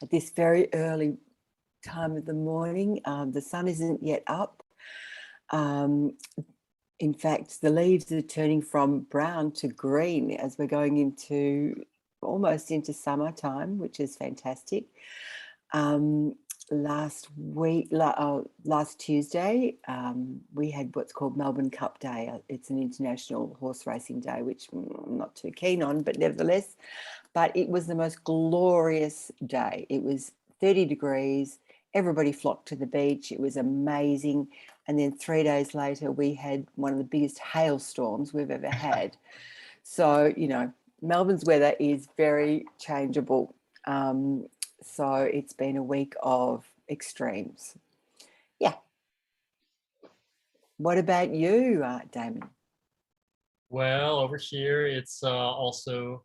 at this very early time of the morning. The sun isn't yet up. In fact, the leaves are turning from brown to green as we're going into almost into summertime, which is fantastic. Last Tuesday, we had what's called Melbourne Cup Day. It's an international horse racing day, which I'm not too keen on, but nevertheless, but it was the most glorious day. It was 30 degrees. Everybody flocked to the beach. It was amazing. And then 3 days later, we had one of the biggest hailstorms we've ever had. So, Melbourne's weather is very changeable. So it's been a week of extremes. Yeah. What about you, Damon? Well, over here it's also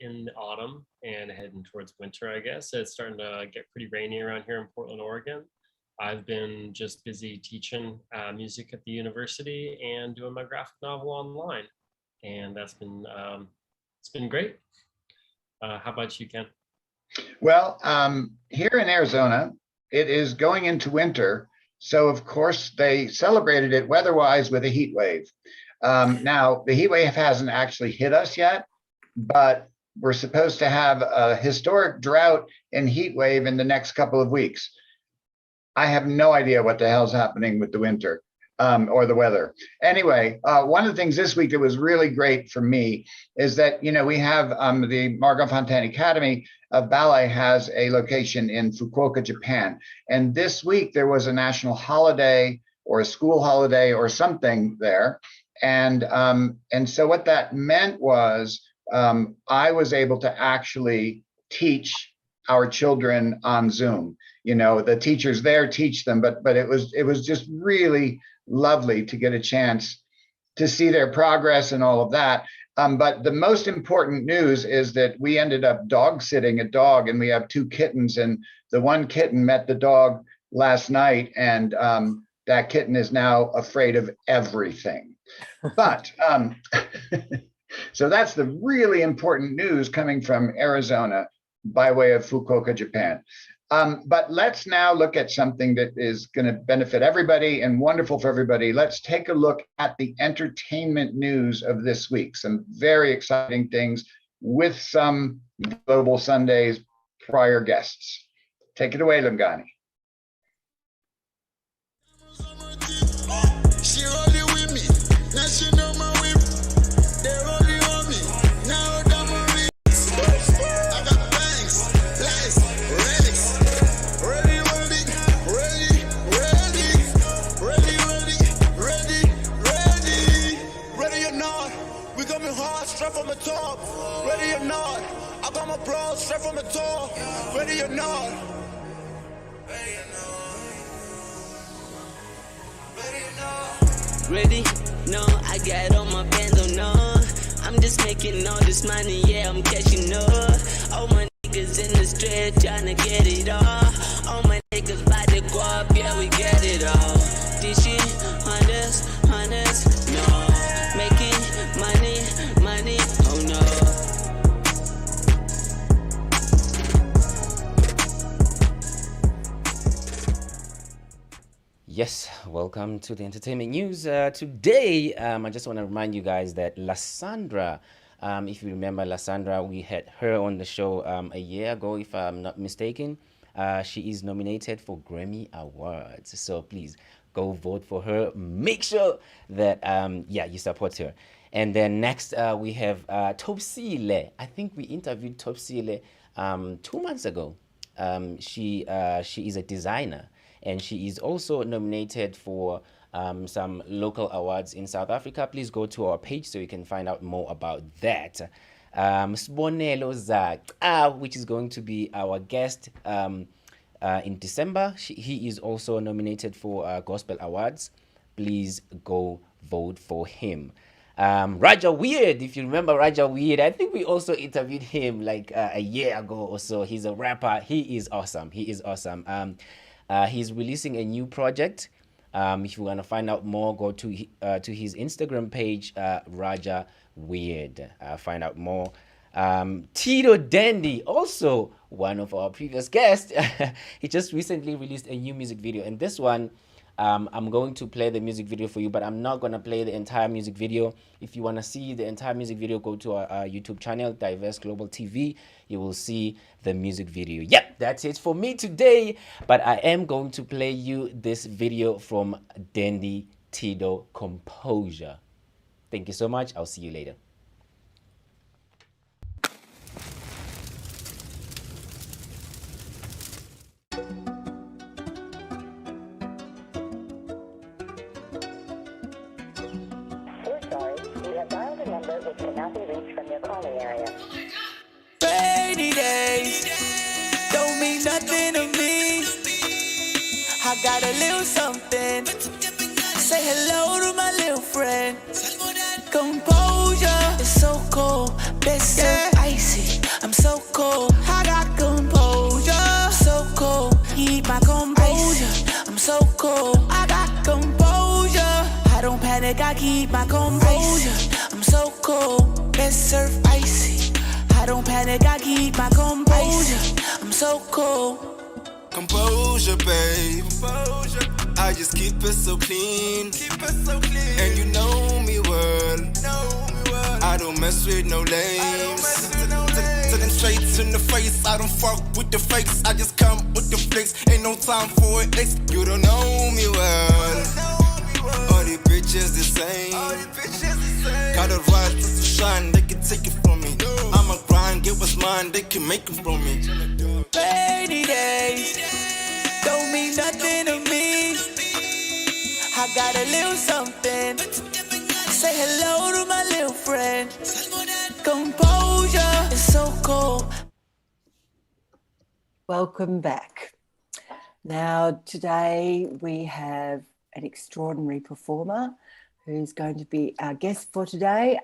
in the autumn and heading towards winter, I guess. It's starting to get pretty rainy around here in Portland, Oregon. I've been just busy teaching music at the university and doing my graphic novel online, and that's been it's been great. How about you, Ken? Well, here in Arizona, it is going into winter. So, of course, they celebrated it weather-wise with a heat wave. Now, the heat wave hasn't actually hit us yet, but we're supposed to have a historic drought and heat wave in the next couple of weeks. I have no idea what the hell's happening with the winter or the weather. Anyway, one of the things this week that was really great for me is that, we have the Margot Fonteyn Academy of Ballet has a location in Fukuoka, Japan. And this week there was a national holiday or a school holiday or something there. And so what that meant was I was able to actually teach our children on Zoom. The teachers there teach them, but it was just really lovely to get a chance to see their progress and all of that. But the most important news is that we ended up dog sitting a dog, and we have 2 kittens, and the one kitten met the dog last night, and that kitten is now afraid of everything. But so that's the really important news coming from Arizona by way of Fukuoka, Japan. But let's now look at something that is going to benefit everybody and wonderful for everybody. Let's take a look at the entertainment news of this week. Some very exciting things with some Global Sunday's prior guests. Take it away, Lungani. She rolling with me, now she know my whip. They rolling on me, now I'm a wrist. I got bangs, lights, relics. Ready, ready, ready, ready, ready, ready, ready. Ready or not, we coming hard, straight from the top. Ready or not, I got my bros straight from the top. Ready or not. Ready? No, I got all my bands on, no. I'm just making all this money, yeah, I'm cashing up. All my niggas in the street tryna get it all. All my niggas by the go up, yeah, we get it all. This shit, hunters, no. Making money, oh no. Yes, welcome to the entertainment news. Today, I just want to remind you guys that Lysandra, if you remember Lysandra, we had her on the show a year ago, if I'm not mistaken. She is nominated for Grammy Awards. So please go vote for her. Make sure that, you support her. And then next, we have Topsile. I think we interviewed Topsile 2 months ago. She is a designer. And she is also nominated for some local awards in South Africa. Please go to our page so you can find out more about that. Sbonelo Zak, which is going to be our guest in December. He is also nominated for Gospel Awards. Please go vote for him. Raja Weird, if you remember Raja Weird, I think we also interviewed him like a year ago or so. He's a rapper. He is awesome. He's releasing a new project. If you want to find out more, go to his Instagram page, Raja Weird. Find out more. Tito Dandy, also one of our previous guests. He just recently released a new music video, and this one, I'm going to play the music video for you, but I'm not going to play the entire music video. If you want to see the entire music video, go to our YouTube channel, Diverse Global TV. You will see the music video. Yep, that's it for me today. But I am going to play you this video from Dandy Tito, Composure. Thank you so much. I'll see you later. We're sorry, you have dialed a number which cannot be reached from your calling area. Rainy days don't mean nothing to me. I got a little something. Say hello to my little friend. Composure is so cold. Best icy. I'm so cold. I got composure. So cold. Keep my composure. I'm so cold. I got composure. I don't panic. I keep my composure. I'm so cold. Best surf icy. I don't panic. I keep my composure. I'm so cold. Composure, babe. Composure. I just keep it so clean. Keep it so clean. And you know me well. I don't mess with no lames. Looking straight in the face. I don't fuck with the fakes. I just come with the flicks. Ain't no time for it. You don't know me well. All these bitches the same. Gotta rise to the shine. They can take it from me. I'ma grind, get what's mine. They can make it from me. Rainy days don't mean nothing to me. I got a little something. Say hello to my little friend. Composure is so cold. Welcome back. Now, today we have an extraordinary performer who's going to be our guest for today.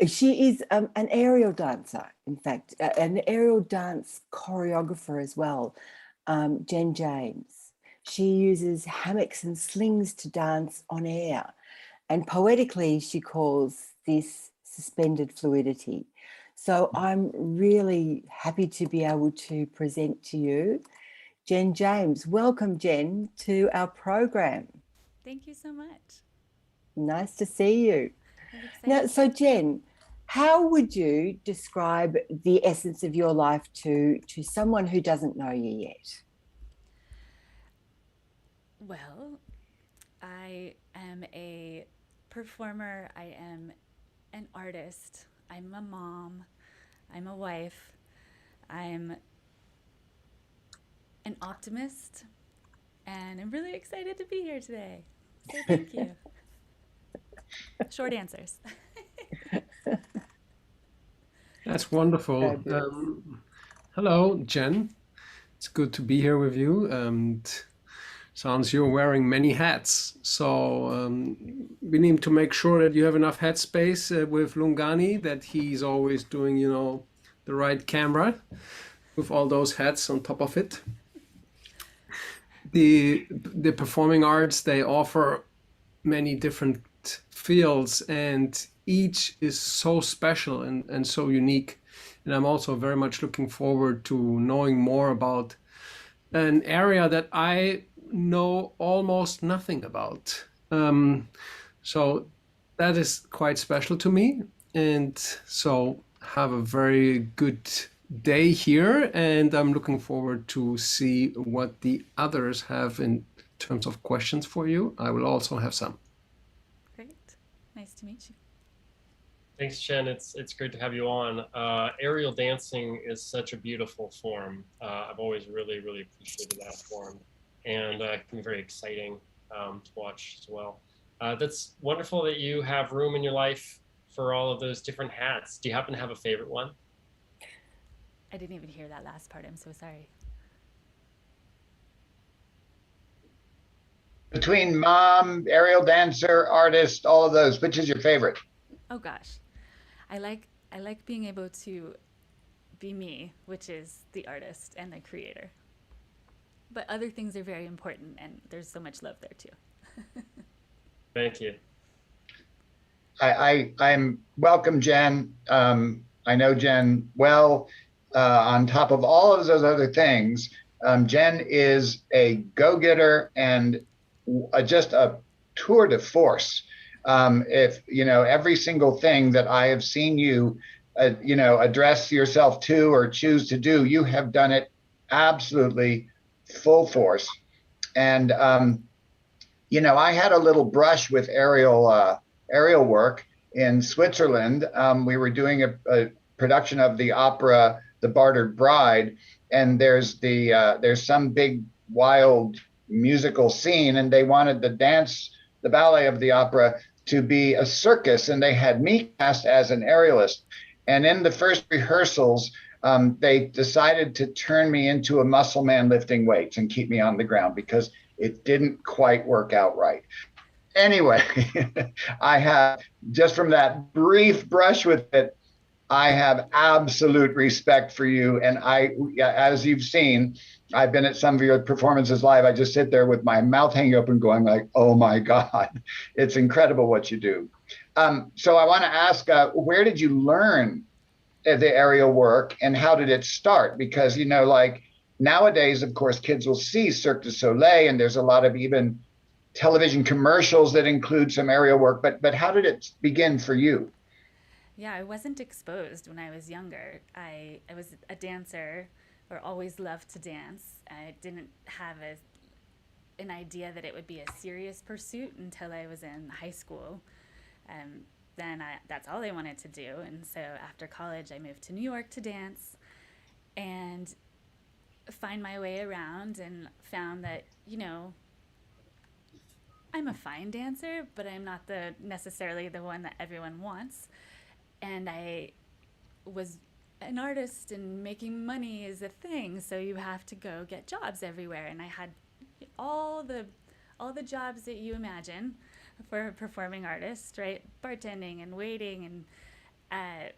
She is an aerial dancer, in fact, an aerial dance choreographer as well, Jen James. She uses hammocks and slings to dance on air, and poetically she calls this suspended fluidity. So I'm really happy to be able to present to you Jen James. Welcome, Jen, to our program. Thank you so much. Nice to see you. Now, so Jen, how would you describe the essence of your life to someone who doesn't know you yet? Well, I am a performer. I am an artist. I'm a mom. I'm a wife. I'm an optimist. And I'm really excited to be here today. So thank you. Short answers. That's wonderful. Hello, Jen. It's good to be here with you. And sounds you're wearing many hats. So we need to make sure that you have enough headspace with Lungani, that he's always doing, the right camera with all those hats on top of it. The performing arts, they offer many different fields, and each is so special and so unique. And I'm also very much looking forward to knowing more about an area that I know almost nothing about. So that is quite special to me. And so have a very good day here, and I'm looking forward to see what the others have in terms of questions for you. I will also have some. Great. Nice to meet you. Thanks, Jen. It's great to have you on. Aerial dancing is such a beautiful form. I've always really appreciated that form, and it can be very exciting to watch as well. That's wonderful that you have room in your life for all of those different hats. Do you happen to have a favorite one? I didn't even hear that last part. I'm so sorry. Between mom, aerial dancer, artist, all of those, which is your favorite? Oh gosh. I like being able to be me, which is the artist and the creator. But other things are very important, and there's so much love there too. Thank you. I'm welcome, Jen. I know Jen well. On top of all of those other things, Jen is a go-getter and just a tour de force. If you know every single thing that I have seen you, address yourself to or choose to do, you have done it absolutely full force. And I had a little brush with aerial work in Switzerland. We were doing a production of the opera The Bartered Bride, and there's some big wild musical scene, and they wanted the ballet of the opera to be a circus, and they had me cast as an aerialist. And in the first rehearsals, they decided to turn me into a muscle man lifting weights and keep me on the ground because it didn't quite work out right. Anyway, I have, just from that brief brush with it, I have absolute respect for you. And as you've seen, I've been at some of your performances live. I just sit there with my mouth hanging open going like, oh my God, it's incredible what you do. So I want to ask, where did you learn the aerial work and how did it start? Because, like nowadays, of course, kids will see Cirque du Soleil and there's a lot of even television commercials that include some aerial work, but how did it begin for you? Yeah, I wasn't exposed when I was younger. I was a dancer, or always loved to dance. I didn't have an idea that it would be a serious pursuit until I was in high school. Then that's all I wanted to do. And so after college, I moved to New York to dance and find my way around, and found that, I'm a fine dancer, but I'm not necessarily the one that everyone wants. And I was an artist, and making money is a thing, so you have to go get jobs everywhere. And I had all the jobs that you imagine for a performing artist, right? Bartending and waiting, and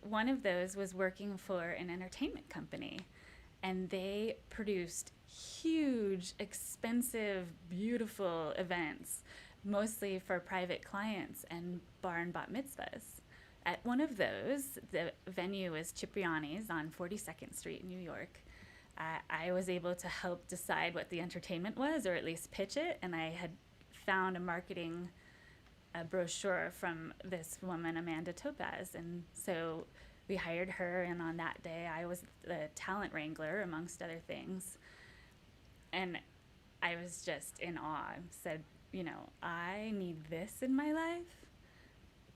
one of those was working for an entertainment company, and they produced huge, expensive, beautiful events, mostly for private clients and bar and bat mitzvahs. At one of those, the venue was Cipriani's on 42nd Street in New York. I was able to help decide what the entertainment was, or at least pitch it, and I had found a marketing brochure from this woman, Amanda Topaz, and so we hired her, and on that day I was the talent wrangler, amongst other things. And I was just in awe. I said, I need this in my life.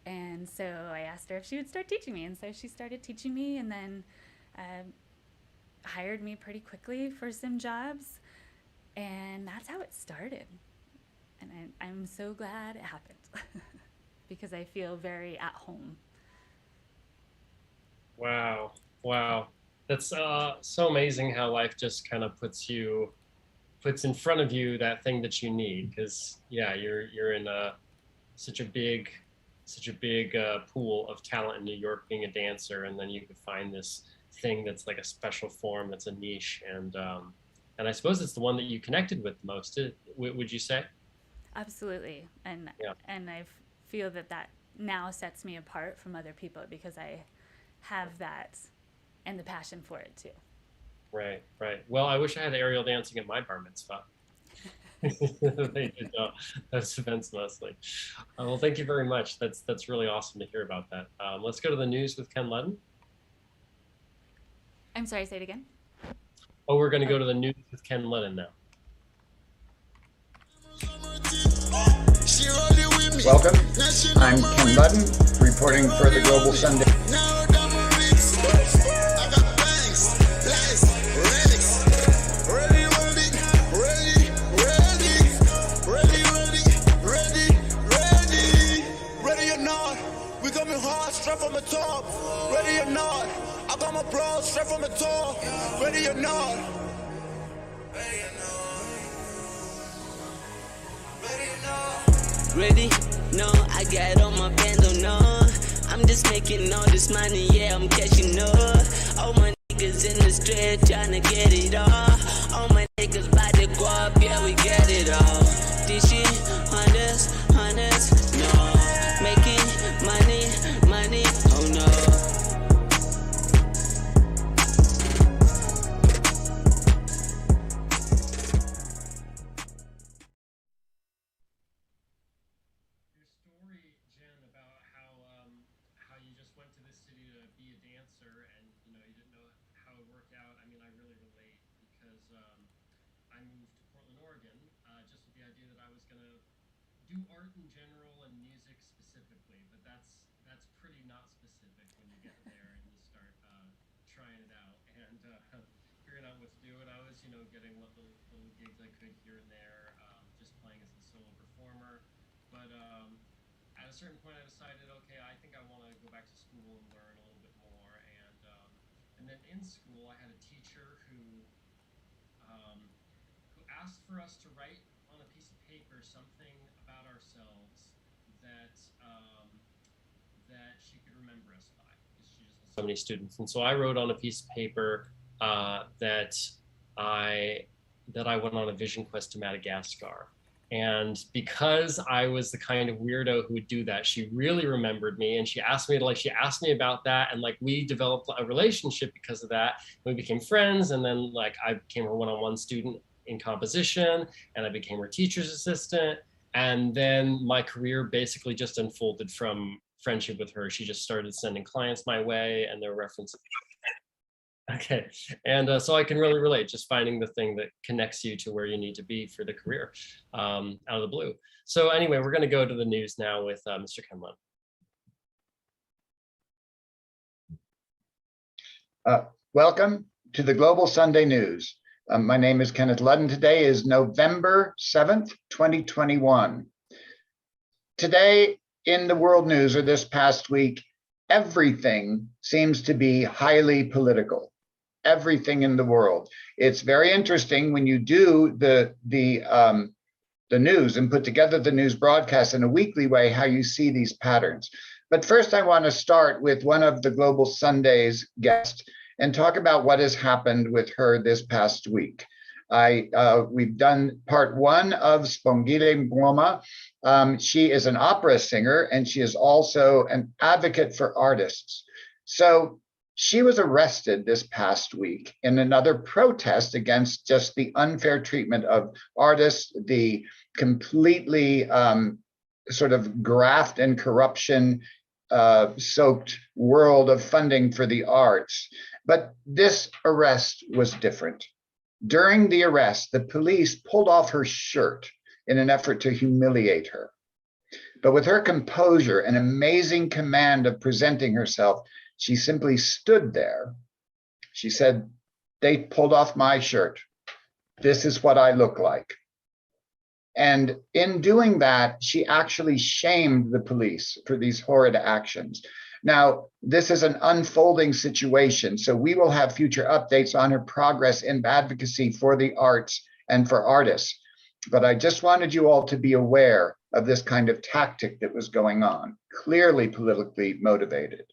And so I asked her if she would start teaching me. And so she started teaching me, and then hired me pretty quickly for some jobs. And that's how it started. And I'm so glad it happened because I feel very at home. Wow. That's so amazing how life just kind of puts in front of you that thing that you need. Because you're in such a big pool of talent in New York, being a dancer, and then you could find this thing that's like a special form, that's a niche, and I suppose it's the one that you connected with most. Would you say? Absolutely, and I feel that now sets me apart from other people because I have that and the passion for it too. Right. Well, I wish I had aerial dancing at my bar mitzvah. They did those events mostly. Well, thank you very much. That's really awesome to hear about that. Let's go to the news with Ken Ludden. I'm sorry, say it again. Oh, we're going to go to the news with Ken Ludden now. Welcome. I'm Ken Ludden, reporting for the Global Sunday. Straight from the top, ready or not, I got my bros straight from the top, ready or not, Ready? No, I got on my bando, no. I'm just making all this money, yeah, I'm cashing up. All my niggas in the street tryna get it all. All my niggas by the guap, yeah, we get it all. This shit, hunters, no. Making money, oh no. I moved to Portland, Oregon, just with the idea that I was going to do art in general and music specifically, but that's pretty not specific when you get there and you start trying it out and figuring out what to do. And I was, getting what little gigs I could here and there, just playing as a solo performer. But at a certain point, I decided, okay, I think I want to go back to school and learn a little bit more. And then in school, I had a teacher who asked for us to write on a piece of paper something about ourselves that that she could remember us by, because she just has so many students. And so I wrote on a piece of paper that I went on a vision quest to Madagascar. And because I was the kind of weirdo who would do that, she really remembered me, and she asked me about that, and we developed a relationship because of that. We became friends, and then I became her one-on-one student in composition, and I became her teacher's assistant. And then my career basically just unfolded from friendship with her. She just started sending clients my way, and their references. Okay, and so I can really relate, just finding the thing that connects you to where you need to be for the career out of the blue. So anyway, we're going to go to the news now with Mr. Kenlon. Welcome to the Global Sunday News. My name is Kenneth Ludden. Today is November 7th, 2021. Today in the world news, or this past week, everything seems to be highly political. Everything in the world. It's very interesting when you do the news and put together the news broadcast in a weekly way, how you see these patterns. But first, I want to start with one of the Global Sunday's guests and talk about what has happened with her this past week. We've done part one of Spongile Ngoma. She is an opera singer, and she is also an advocate for artists. So she was arrested this past week in another protest against just the unfair treatment of artists, the completely sort of graft and corruption soaked world of funding for the arts. But this arrest was different. During the arrest, the police pulled off her shirt in an effort to humiliate her. But with her composure and amazing command of presenting herself, she simply stood there. She said, "They pulled off my shirt. This is what I look like." And in doing that, she actually shamed the police for these horrid actions. Now, this is an unfolding situation, so we will have future updates on her progress in advocacy for the arts and for artists. But I just wanted you all to be aware of this kind of tactic that was going on, clearly politically motivated.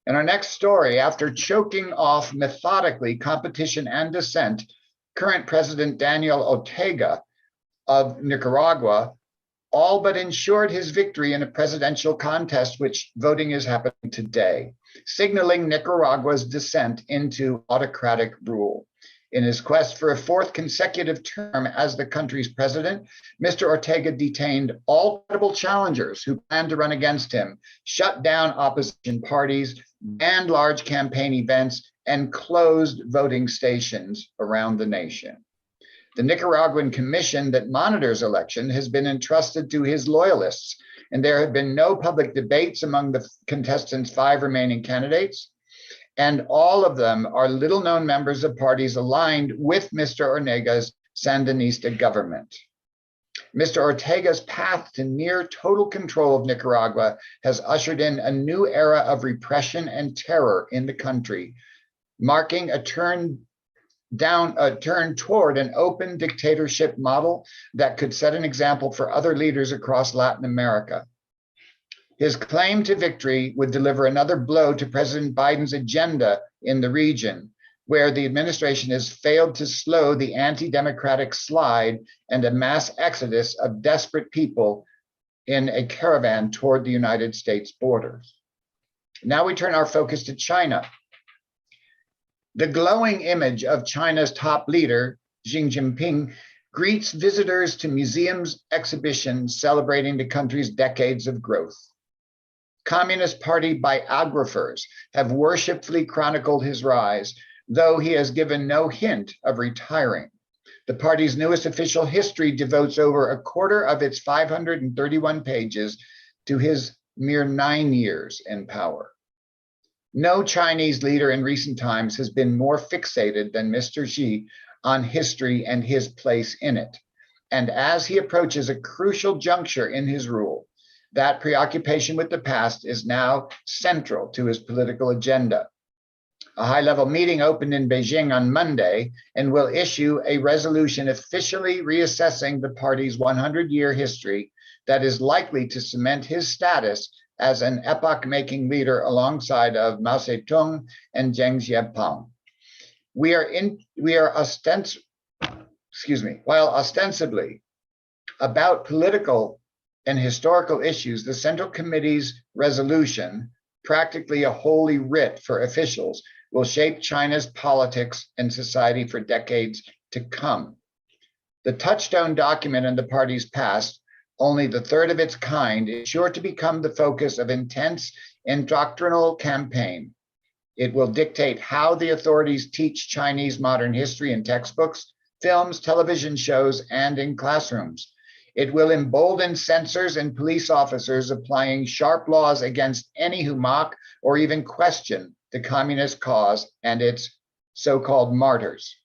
In our next story, after choking off methodically competition and dissent, current President Daniel Ortega of Nicaragua all but ensured his victory in a presidential contest, which voting is happening today, signaling Nicaragua's descent into autocratic rule. In his quest for a fourth consecutive term as the country's president, Mr. Ortega detained all credible challengers who planned to run against him, shut down opposition parties, banned large campaign events, and closed voting stations around the nation. The Nicaraguan commission that monitors election has been entrusted to his loyalists, and there have been no public debates among the contestants' 5 remaining candidates. And all of them are little-known members of parties aligned with Mr. Ortega's Sandinista government. Mr. Ortega's path to near total control of Nicaragua has ushered in a new era of repression and terror in the country, marking a turn toward an open dictatorship model that could set an example for other leaders across Latin America. His claim to victory would deliver another blow to President Biden's agenda in the region, where the administration has failed to slow the anti-democratic slide and a mass exodus of desperate people in a caravan toward the United States borders. Now we turn our focus to China. The glowing image of China's top leader, Xi Jinping, greets visitors to museums, exhibitions celebrating the country's decades of growth. Communist Party biographers have worshipfully chronicled his rise, though he has given no hint of retiring. The party's newest official history devotes over a quarter of its 531 pages to his mere 9 years in power. No Chinese leader in recent times has been more fixated than Mr. Xi on history and his place in it. And as he approaches a crucial juncture in his rule, that preoccupation with the past is now central to his political agenda. A high-level meeting opened in Beijing on Monday and will issue a resolution officially reassessing the party's 100-year history that is likely to cement his status as an epoch-making leader alongside of Mao Zedong and Deng Xiaoping. While ostensibly about political and historical issues, the Central Committee's resolution, practically a holy writ for officials, will shape China's politics and society for decades to come. The touchstone document in the party's past, only the third of its kind, is sure to become the focus of intense indoctrinal campaign. It will dictate how the authorities teach Chinese modern history in textbooks, films, television shows, and in classrooms. It will embolden censors and police officers applying sharp laws against any who mock or even question the communist cause and its so-called martyrs.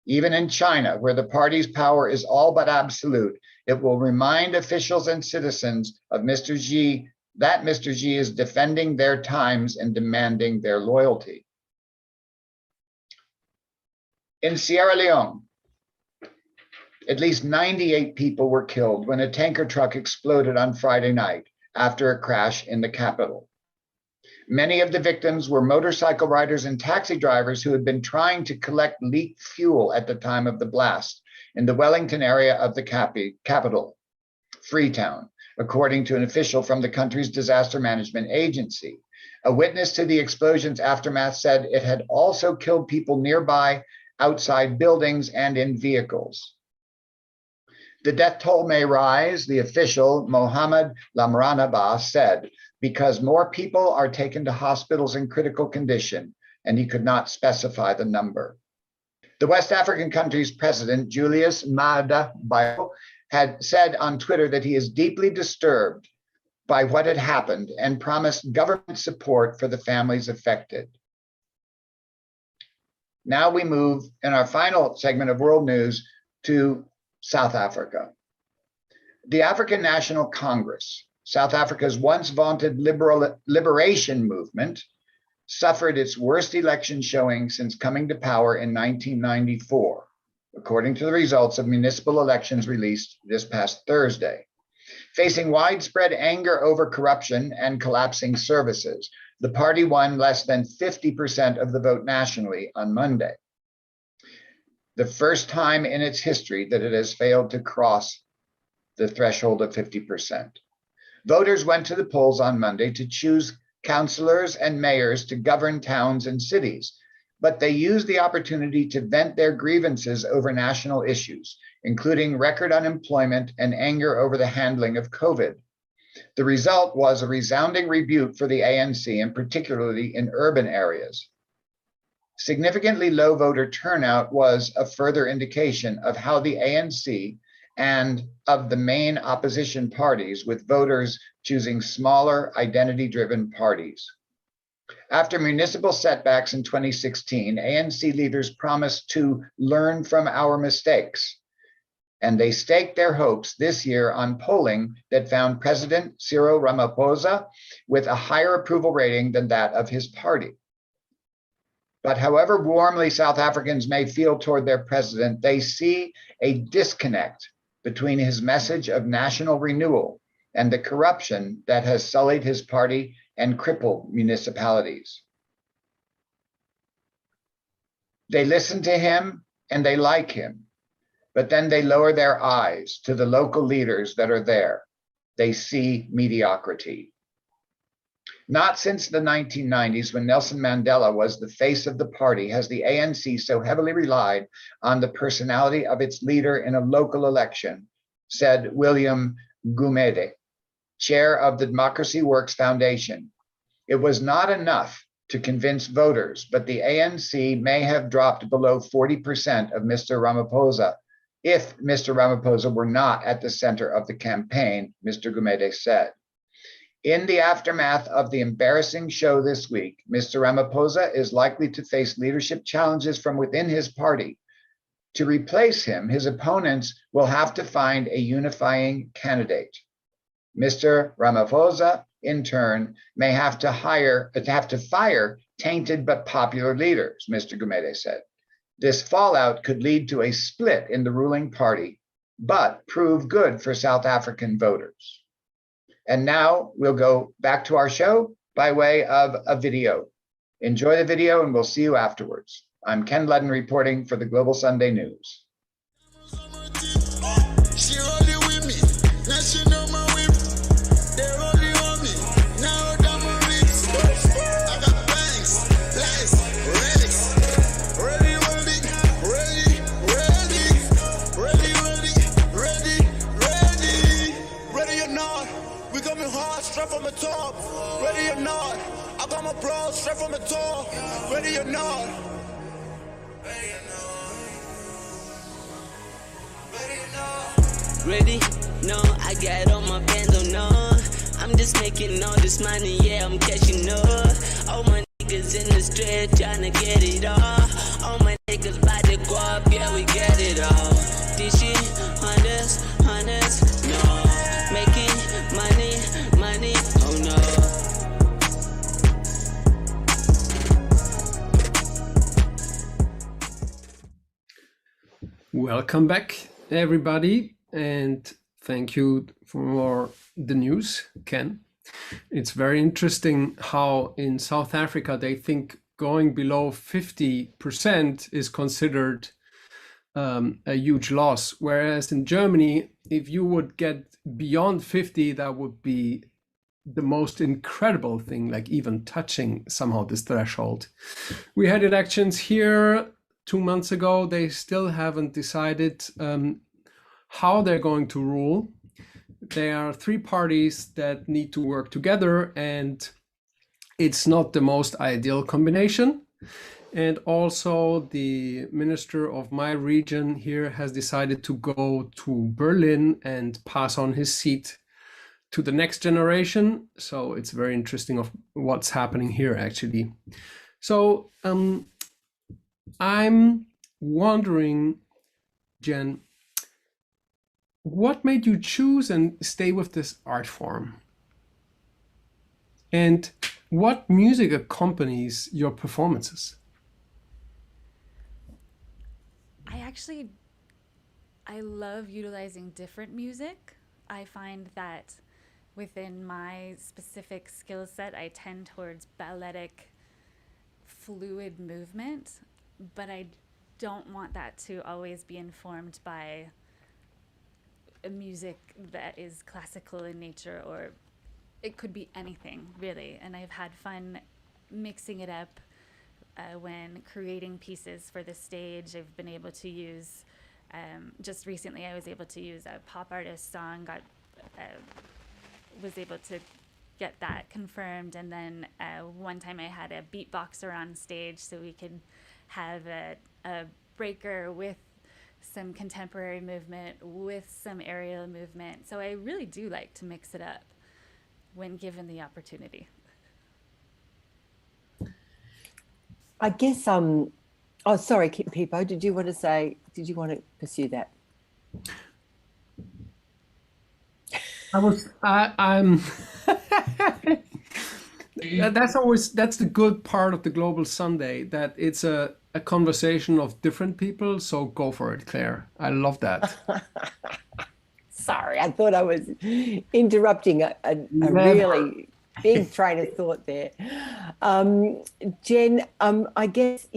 Even in China, where the party's power is all but absolute, it will remind officials and citizens of Mr. Xi that Mr. Xi is defending their times and demanding their loyalty. In Sierra Leone, at least 98 people were killed when a tanker truck exploded on Friday night after a crash in the capital. Many of the victims were motorcycle riders and taxi drivers who had been trying to collect leaked fuel at the time of the blast in the Wellington area of the capital, Freetown, according to an official from the country's disaster management agency. A witness to the explosion's aftermath said it had also killed people nearby, outside buildings, and in vehicles. The death toll may rise, the official, Mohammed Lamranaba, said, because more people are taken to hospitals in critical condition, and he could not specify the number. The West African country's president, Julius Maada Bio, had said on Twitter that he is deeply disturbed by what had happened and promised government support for the families affected. Now we move in our final segment of world news to South Africa. The African National Congress, South Africa's once vaunted liberation movement, suffered its worst election showing since coming to power in 1994, according to the results of municipal elections released this past Thursday. Facing widespread anger over corruption and collapsing services, the party won less than 50% of the vote nationally on Monday, the first time in its history that it has failed to cross the threshold of 50%. Voters went to the polls on Monday to choose councillors and mayors to govern towns and cities, but they used the opportunity to vent their grievances over national issues, including record unemployment and anger over the handling of COVID. The result was a resounding rebuke for the ANC, and particularly in urban areas. Significantly low voter turnout was a further indication of how the ANC and of the main opposition parties, with voters choosing smaller, identity-driven parties. After municipal setbacks in 2016, ANC leaders promised to learn from our mistakes, and they staked their hopes this year on polling that found President Cyril Ramaphosa with a higher approval rating than that of his party. But however warmly South Africans may feel toward their president, they see a disconnect between his message of national renewal and the corruption that has sullied his party and crippled municipalities. They listen to him and they like him, but then they lower their eyes to the local leaders that are there. They see mediocrity. Not since the 1990s, when Nelson Mandela was the face of the party, has the ANC so heavily relied on the personality of its leader in a local election, said William Gumede, chair of the Democracy Works Foundation. It was not enough to convince voters, but the ANC may have dropped below 40% of Mr. Ramaphosa if Mr. Ramaphosa were not at the center of the campaign, Mr. Gumede said. In the aftermath of the embarrassing show this week, Mr. Ramaphosa is likely to face leadership challenges from within his party. To replace him, his opponents will have to find a unifying candidate. Mr. Ramaphosa, in turn, may have to fire tainted but popular leaders, Mr. Gumede said. This fallout could lead to a split in the ruling party, but prove good for South African voters. And now we'll go back to our show by way of a video. Enjoy the video and we'll see you afterwards. I'm Ken Ludden reporting for the Global Sunday News. She rolling with me, now she know my whip. They rolling on me, now down my wrist. I got bangs, lights, relics. Ready, ready, ready, ready, ready, ready, ready. Ready or not, we coming hard, straight from the top. Ready or not, I got my bros straight from the top. Ready or not. Ready? No, I got on my bando, no. I'm just making all this money, yeah, I'm cashing up. All my niggas in the street tryna get it all. All my niggas by the guap, yeah, we get it all. This shit, hunters, no. Making money, oh no. Welcome back, everybody, and thank you for the news, Ken. It's very interesting how in South Africa they think going below 50% is considered a huge loss, whereas in Germany, if you would get beyond 50, that would be the most incredible thing, like even touching somehow this threshold. We had elections here 2 months ago. They still haven't decided how they're going to rule. There are three parties that need to work together, and it's not the most ideal combination. And also the minister of my region here has decided to go to Berlin and pass on his seat to the next generation. So it's very interesting of what's happening here actually. So I'm wondering, Jen, what made you choose and stay with this art form? And what music accompanies your performances? I love utilizing different music. I find that within my specific skill set, I tend towards balletic, fluid movement, but I don't want that to always be informed by a music that is classical in nature, or it could be anything really. And I've had fun mixing it up when creating pieces for the stage. I've been able to use, just recently I was able to use a pop artist song, was able to get that confirmed. And then one time I had a beatboxer on stage so we could have a breaker with some contemporary movement, with some aerial movement. So I really do like to mix it up when given the opportunity. I guess, oh, sorry, Pipo, did you want to pursue that? I'm that's the good part of the Global Sunday, that it's a conversation of different people. So go for it, Claire. I love that. Sorry, I thought I was interrupting a really big train of thought there. Jen, I guess,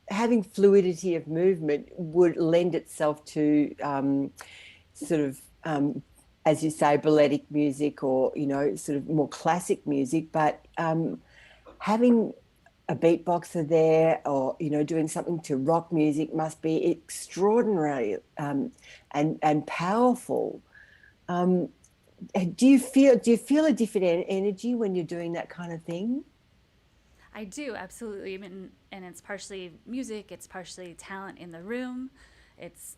having fluidity of movement would lend itself to sort of, as you say, balletic music, or, sort of more classic music, but having a beatboxer there, or, doing something to rock music must be extraordinary and powerful. Do you feel a different energy when you're doing that kind of thing? I do, absolutely. I mean, and it's partially music, it's partially talent in the room, it's,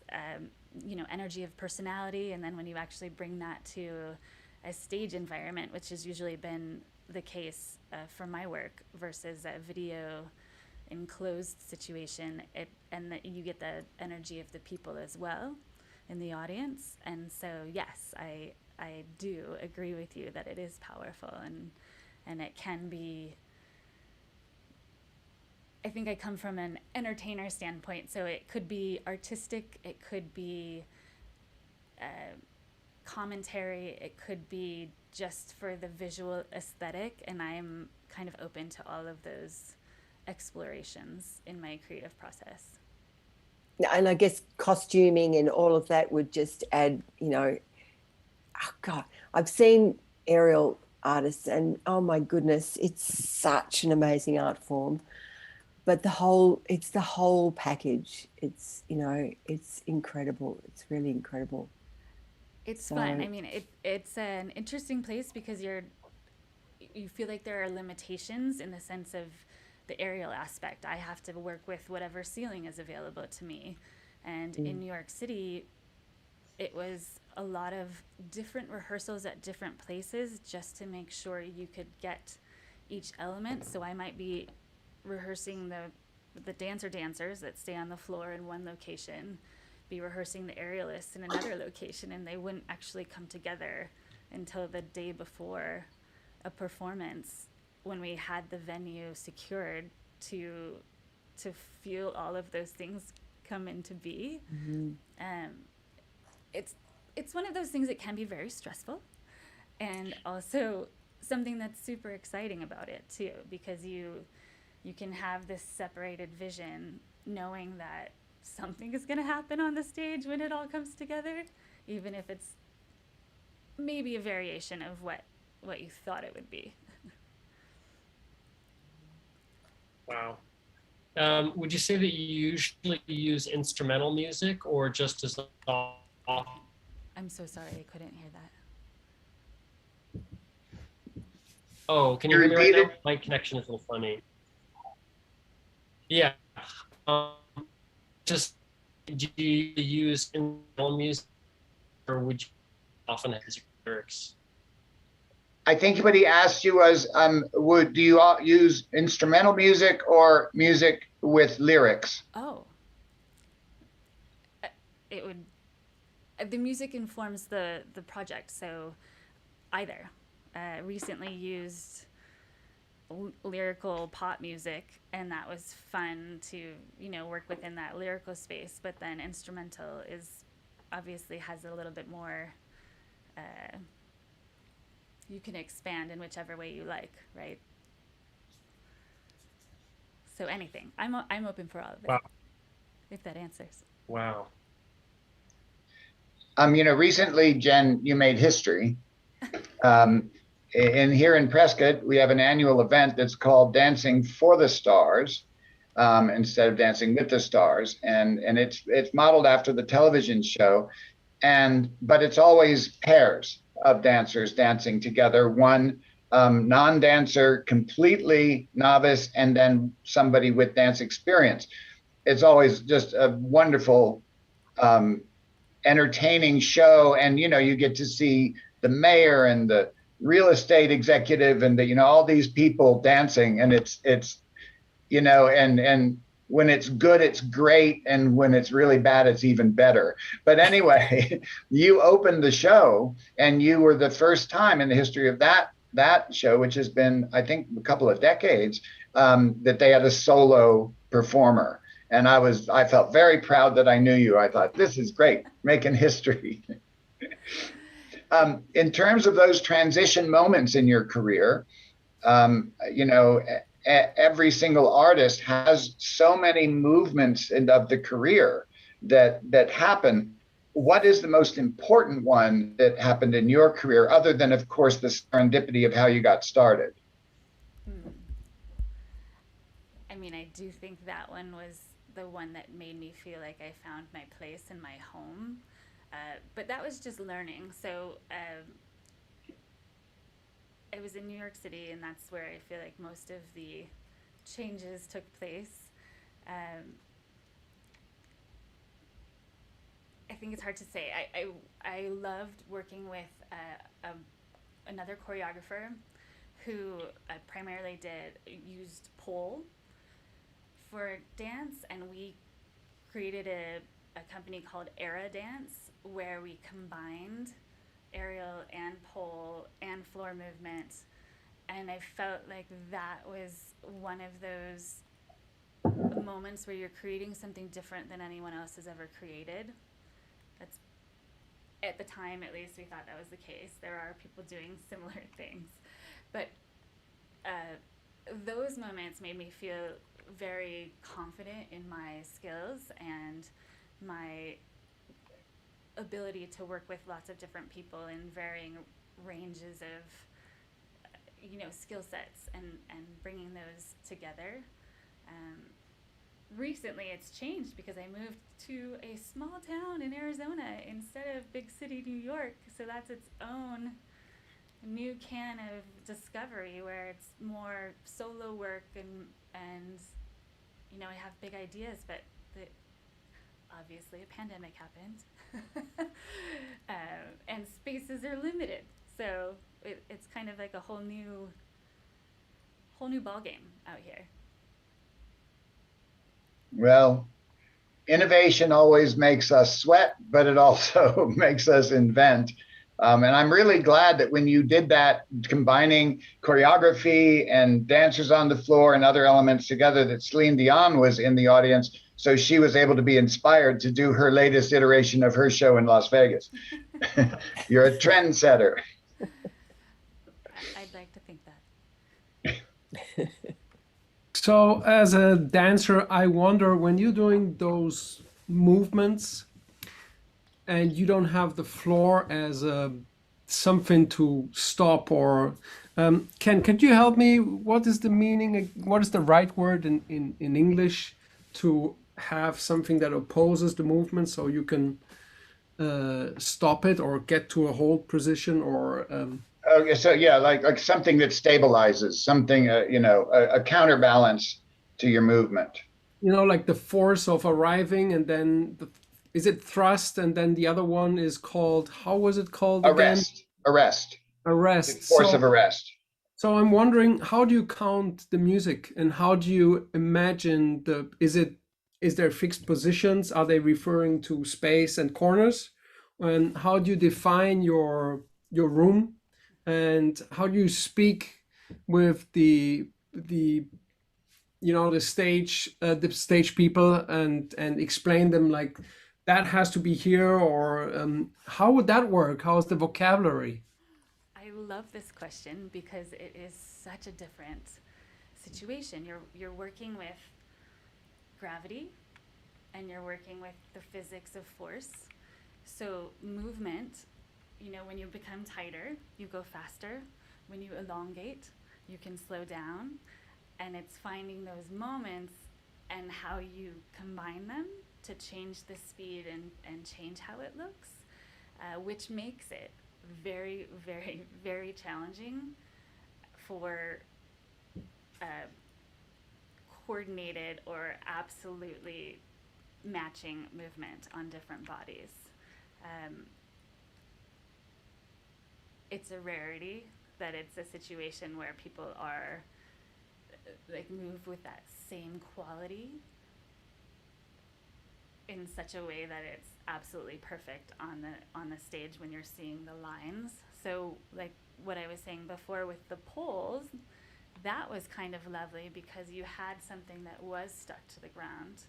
energy of personality. And then when you actually bring that to a stage environment, which has usually been the case for my work versus a video enclosed situation, and that you get the energy of the people as well in the audience. And so, yes, I do agree with you that it is powerful, and it can be. I think I come from an entertainer standpoint, so it could be artistic, it could be commentary, it could be just for the visual aesthetic, and I'm kind of open to all of those explorations in my creative process. And I guess costuming and all of that would just add, oh God, I've seen aerial artists and oh my goodness, it's such an amazing art form. But it's the whole package. It's, it's incredible. It's really incredible. It's fun. I mean, it's an interesting place because you feel like there are limitations in the sense of the aerial aspect. I have to work with whatever ceiling is available to me. And in New York City, it was a lot of different rehearsals at different places just to make sure you could get each element. So I might be rehearsing the dancers that stay on the floor in one location, be rehearsing the aerialists in another location, and they wouldn't actually come together until the day before a performance when we had the venue secured to feel all of those things come into be. It's one of those things that can be very stressful, and also something that's super exciting about it too, because you can have this separated vision knowing that something is going to happen on the stage when it all comes together, even if it's maybe a variation of what you thought it would be. Wow. Would you say that you usually use instrumental music or just as often? I'm so sorry, I couldn't hear that. Oh, can you You hear me right now? repeat it? My connection is a little funny. Yeah. Just do you use instrumental music, or would you often have lyrics? I think what he asked you was, do you all use instrumental music or music with lyrics? Oh. It would. The music informs the project, so either. Recently used lyrical pop music, and that was fun to work within that lyrical space. But then instrumental is obviously has a little bit more. You can expand in whichever way you like, right? So anything. I'm open for all of it. Wow. If that answers. Wow. Recently, Jen, you made history. And here in Prescott, we have an annual event that's called Dancing for the Stars, instead of Dancing with the Stars, and it's modeled after the television show, but it's always pairs of dancers dancing together. One non-dancer, completely novice, and then somebody with dance experience. It's always just a wonderful, entertaining show, and you get to see the mayor and the real estate executive and all these people dancing, and it's and when it's good, it's great, and when it's really bad, it's even better. But anyway, you opened the show, and you were the first time in the history of that show, which has been, I think, a couple of decades, that they had a solo performer. And I felt very proud that I knew you. I thought, this is great, making history. In terms of those transition moments in your career, every single artist has so many movements of the career that happen. What is the most important one that happened in your career, other than, of course, the serendipity of how you got started? I mean, I do think that one was the one that made me feel like I found my place in my home. But that was just learning. So I was in New York City, and that's where I feel like most of the changes took place. I think it's hard to say. I loved working with another choreographer who primarily used pole for dance, and we created a company called Dance, where we combined aerial and pole and floor movement, and I felt like that was one of those moments where you're creating something different than anyone else has ever created. That's, at the time at least, we thought that was the case. There are people doing similar things, but those moments made me feel very confident in my skills and my ability to work with lots of different people in varying ranges of skill sets, and bringing those together. Recently it's changed because I moved to a small town in Arizona instead of big city New York, so that's its own new can of discovery, where it's more solo work, and I have big ideas, but obviously a pandemic happened. And spaces are limited, so it's kind of like a whole new ball game out here. Well, innovation always makes us sweat, but it also makes us invent. And I'm really glad that when you did that, combining choreography and dancers on the floor and other elements together, that Celine Dion was in the audience, so she was able to be inspired to do her latest iteration of her show in Las Vegas. You're a trendsetter. I'd like to think that. So as a dancer, I wonder, when you're doing those movements and you don't have the floor as something to stop, or can you help me? What is the meaning? What is the right word in English to have something that opposes the movement, so you can stop it or get to a hold position, or Okay, so yeah, like something that stabilizes, something, a counterbalance to your movement. like the force of arriving, and then is it thrust, and then the other one is called, how was it called again? Arrest. The Arrest. force of arrest. So I'm wondering, how do you count the music, and how do you imagine is there fixed positions? Are they referring to space and corners? And how do you define your room? And how do you speak with the the stage people, and explain them, like, that has to be here, or how would that work? How is the vocabulary? I love this question because it is such a different situation. You're working with gravity, and you're working with the physics of force. So movement, when you become tighter, you go faster. When you elongate, you can slow down. And it's finding those moments and how you combine them to change the speed and change how it looks, which makes it very, very, very challenging for coordinated or absolutely matching movement on different bodies. It's a rarity that it's a situation where people are move with that same quality in such a way that it's absolutely perfect on the stage when you're seeing the lines. So like what I was saying before with the poles, that was kind of lovely because you had something that was stuck to the ground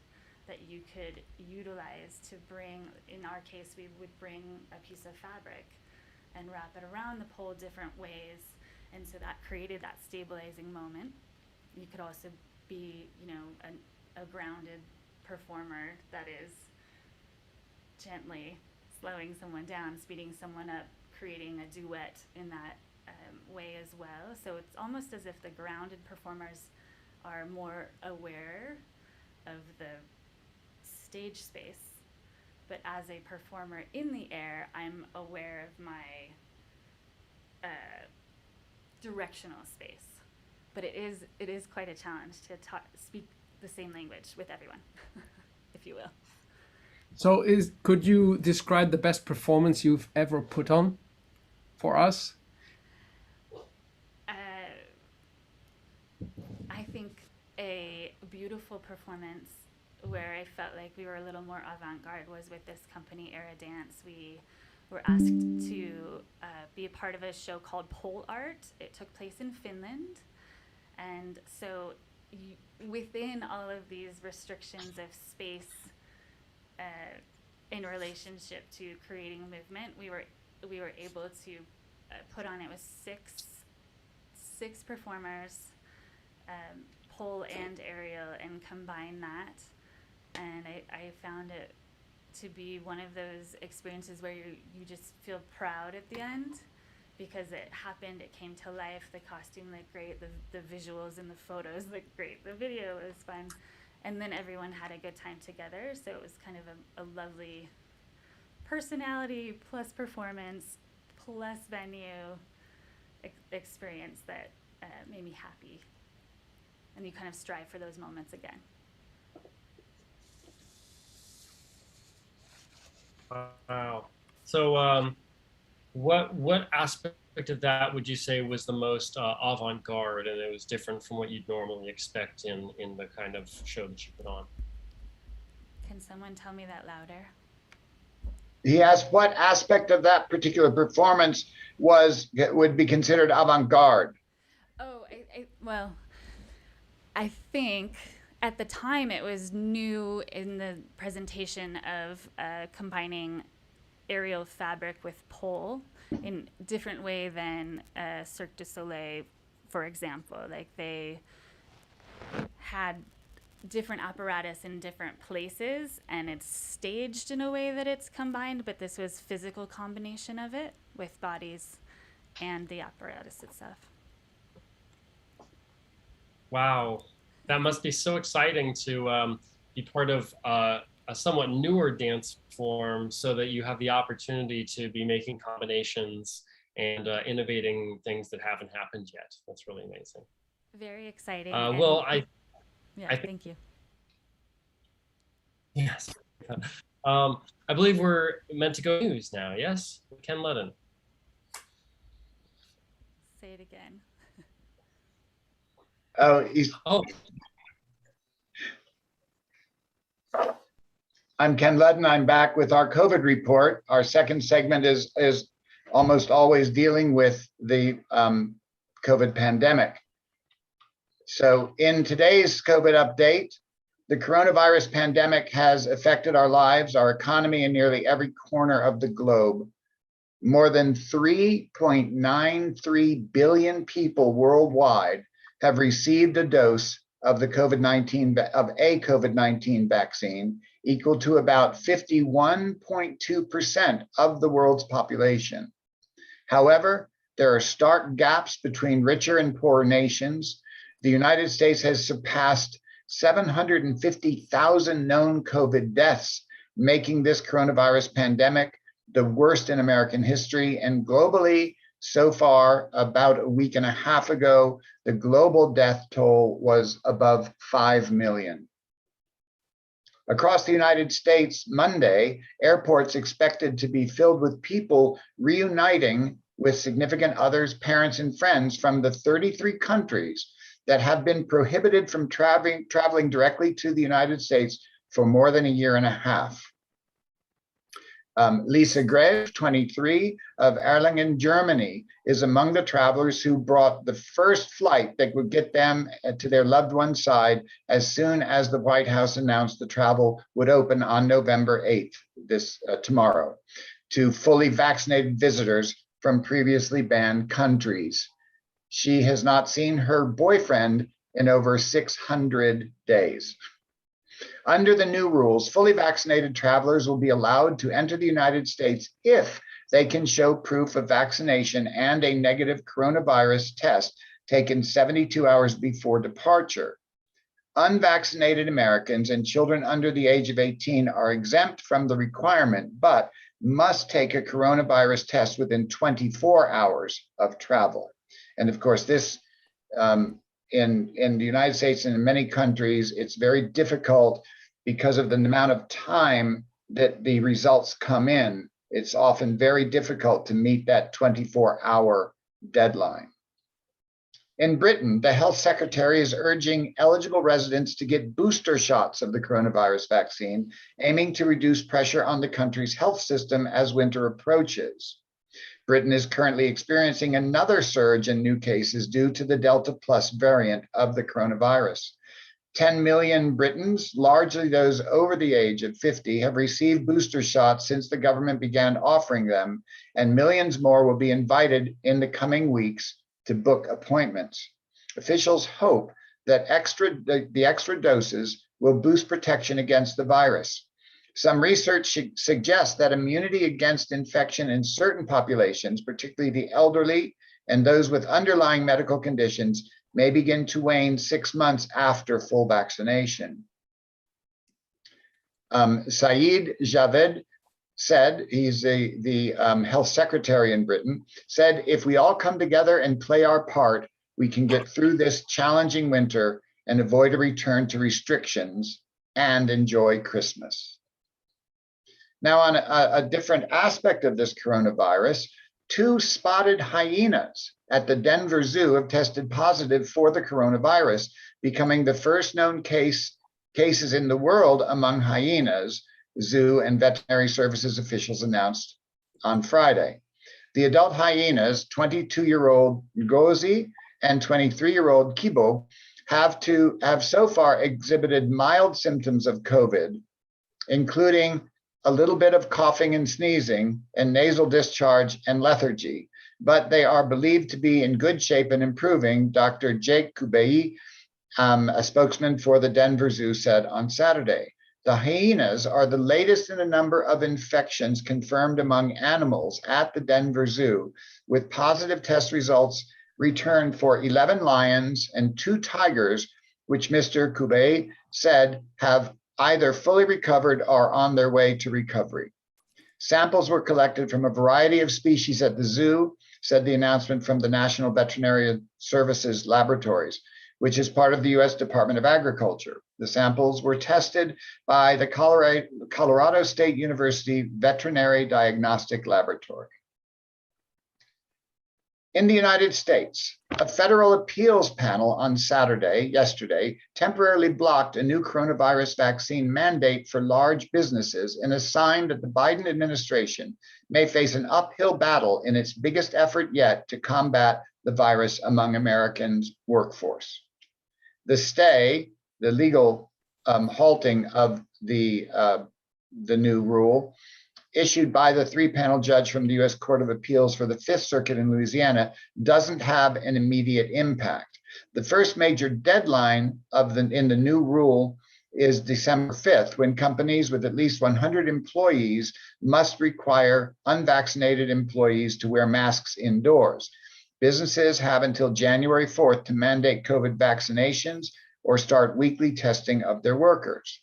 that you could utilize to bring, in our case, we would bring a piece of fabric and wrap it around the pole different ways. And so that created that stabilizing moment. You could also be, a grounded performer that is gently slowing someone down, speeding someone up, creating a duet in that way as well. So it's almost as if the grounded performers are more aware of the stage space, but as a performer in the air, I'm aware of my directional space. but it is quite a challenge to speak the same language with everyone, if you will. So could you describe the best performance you've ever put on for us? I think a beautiful performance where I felt like we were a little more avant-garde was with this company, Aerialist. We were asked to be a part of a show called Pole Art. It took place in Finland. And so within all of these restrictions of space in relationship to creating movement, we were able to put on, it was six performers, pole and aerial, and combine that. And I found it to be one of those experiences where you just feel proud at the end, because it happened, it came to life, the costume looked great, the visuals and the photos looked great, the video was fun, and then everyone had a good time together. So it was kind of a lovely personality plus performance plus venue experience that made me happy. And you kind of strive for those moments again. Wow. So what aspect of that would you say was the most avant-garde, and it was different from what you'd normally expect in the kind of show that you put on? Can someone tell me that louder? He asked what aspect of that particular performance would be considered avant-garde. Oh, well, I think at the time it was new in the presentation of combining aerial fabric with pole in a different way than Cirque du Soleil, for example. Like, they had different apparatus in different places, and it's staged in a way that it's combined, but this was physical combination of it with bodies and the apparatus itself. Wow, that must be so exciting to be part of a somewhat newer dance form, so that you have the opportunity to be making combinations and innovating things that haven't happened yet. That's really amazing. Very exciting. Well, I think, thank you. Yes. I believe we're meant to go news now, yes? Ken Ludden. Say it again. Oh. I'm Ken Ludden. I'm back with our COVID report. Our second segment is almost always dealing with the COVID pandemic. So in today's COVID update, the coronavirus pandemic has affected our lives, our economy, in nearly every corner of the globe. More than 3.93 billion people worldwide have received a dose of a COVID-19 vaccine, equal to about 51.2% of the world's population. However, there are stark gaps between richer and poorer nations. The United States has surpassed 750,000 known COVID deaths, making this coronavirus pandemic the worst in American history. And globally, so far, about a week and a half ago, the global death toll was above 5 million. Across the United States, Monday, airports expected to be filled with people reuniting with significant others, parents, and friends from the 33 countries that have been prohibited from traveling directly to the United States for more than a year and a half. Lisa Greve, 23, of Erlangen, Germany, is among the travelers who brought the first flight that would get them to their loved one's side as soon as the White House announced the travel would open on November 8th, tomorrow, to fully vaccinated visitors from previously banned countries. She has not seen her boyfriend in over 600 days. Under the new rules, fully vaccinated travelers will be allowed to enter the United States if they can show proof of vaccination and a negative coronavirus test taken 72 hours before departure. Unvaccinated Americans and children under the age of 18 are exempt from the requirement, but must take a coronavirus test within 24 hours of travel. And of course, this in the United States and in many countries, it's very difficult because of the amount of time that the results come in. It's often very difficult to meet that 24-hour deadline. In Britain, the health secretary is urging eligible residents to get booster shots of the coronavirus vaccine, aiming to reduce pressure on the country's health system as winter approaches. Britain is currently experiencing another surge in new cases due to the Delta Plus variant of the coronavirus. 10 million Britons, largely those over the age of 50, have received booster shots since the government began offering them, and millions more will be invited in the coming weeks to book appointments. Officials hope that the extra doses will boost protection against the virus. Some research suggests that immunity against infection in certain populations, particularly the elderly and those with underlying medical conditions, may begin to wane 6 months after full vaccination. Saeed Javed said, he's the health secretary in Britain, said, if we all come together and play our part, we can get through this challenging winter and avoid a return to restrictions and enjoy Christmas. Now, on a different aspect of this coronavirus, 2 spotted hyenas at the Denver Zoo have tested positive for the coronavirus, becoming the first known cases in the world among hyenas, zoo and veterinary services officials announced on Friday. The adult hyenas, 22-year-old Ngozi and 23-year-old Kibo, have so far exhibited mild symptoms of COVID, including a little bit of coughing and sneezing and nasal discharge and lethargy, but they are believed to be in good shape and improving, Dr. Jake Kubei, a spokesman for the Denver Zoo, said on Saturday. The hyenas are the latest in a number of infections confirmed among animals at the Denver Zoo, with positive test results returned for 11 lions and 2 tigers, which Mr. Kubei said have either fully recovered or on their way to recovery. Samples were collected from a variety of species at the zoo, said the announcement from the National Veterinary Services Laboratories, which is part of the U.S. Department of Agriculture. The samples were tested by the Colorado State University Veterinary Diagnostic Laboratory. In the United States, a federal appeals panel on yesterday, temporarily blocked a new coronavirus vaccine mandate for large businesses in a sign that the Biden administration may face an uphill battle in its biggest effort yet to combat the virus among Americans' workforce. The stay, the legal halting of the new rule, issued by the 3-panel judge from the U.S. Court of Appeals for the Fifth Circuit in Louisiana, doesn't have an immediate impact. The first major deadline in the new rule is December 5th, when companies with at least 100 employees must require unvaccinated employees to wear masks indoors. Businesses have until January 4th to mandate COVID vaccinations or start weekly testing of their workers.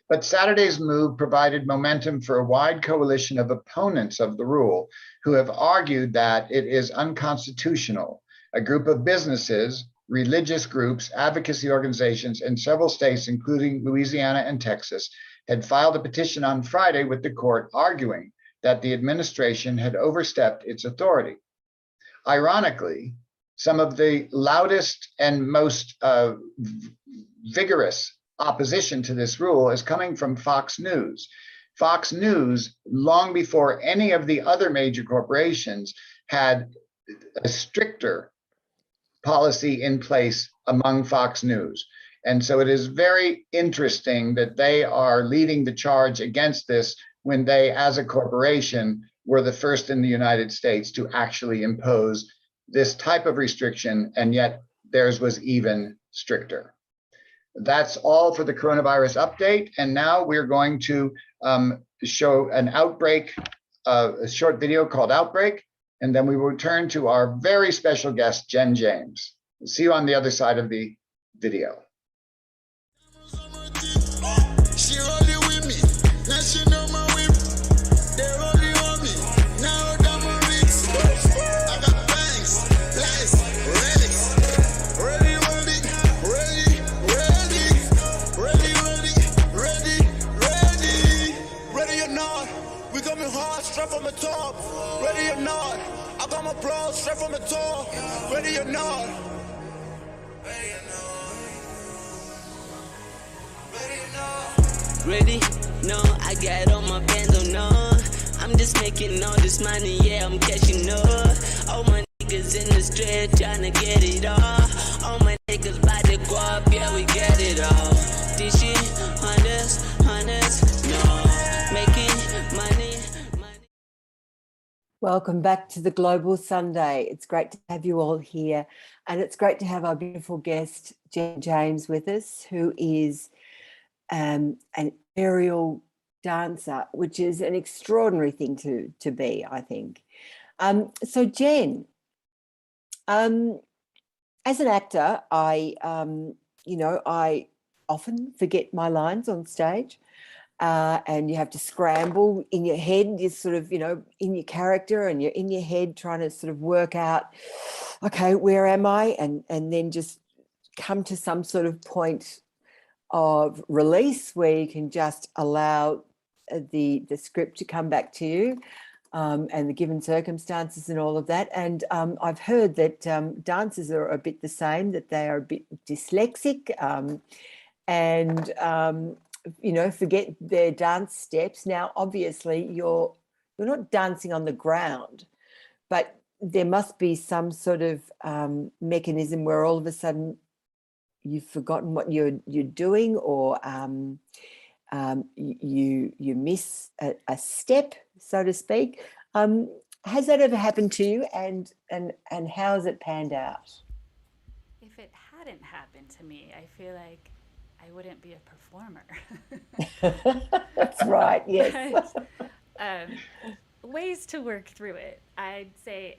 But Saturday's move provided momentum for a wide coalition of opponents of the rule who have argued that it is unconstitutional. A group of businesses, religious groups, advocacy organizations, and several states, including Louisiana and Texas, had filed a petition on Friday with the court arguing that the administration had overstepped its authority. Ironically, some of the loudest and most vigorous opposition to this rule is coming from Fox News. Fox News, long before any of the other major corporations, had a stricter policy in place among Fox News. And so it is very interesting that they are leading the charge against this when they, as a corporation, were the first in the United States to actually impose this type of restriction, and yet theirs was even stricter. That's all for the coronavirus update. And now we're going to show an outbreak, a short video called Outbreak, and then we will return to our very special guest, Jen James. We'll see you on the other side of the video. She rolling with me, now she know my whip. They rolling on me, now I'm a wrist. I got bangs, lights, relics, up. Ready or not, I got my bro straight from the top. Ready or not. Ready? No, I got all my bands on, no. I'm just making all this money, yeah, I'm cashing up. All my niggas in the street tryna get it off. All my niggas by the guap, yeah, we get it off. This shit, hunters, no. Making money. Welcome back to the Global Sunday. It's great to have you all here. And it's great to have our beautiful guest, Jen James, with us, who is an aerial dancer, which is an extraordinary thing to be, I think. So Jen, as an actor, I often forget my lines on stage. And you have to scramble in your head. You're sort of, in your character, and you're in your head trying to sort of work out, okay, where am I? And then just come to some sort of point of release where you can just allow the script to come back to you, and the given circumstances and all of that. And I've heard that dancers are a bit the same, that they are a bit dyslexic, and forget their dance steps. Now, obviously, you're not dancing on the ground, but there must be some sort of mechanism where all of a sudden you've forgotten what you're doing, or you miss a step, so to speak. Has that ever happened to you, and how has it panned out? If it hadn't happened to me, I feel like I wouldn't be a performer. That's right, yes. But, ways to work through it. I'd say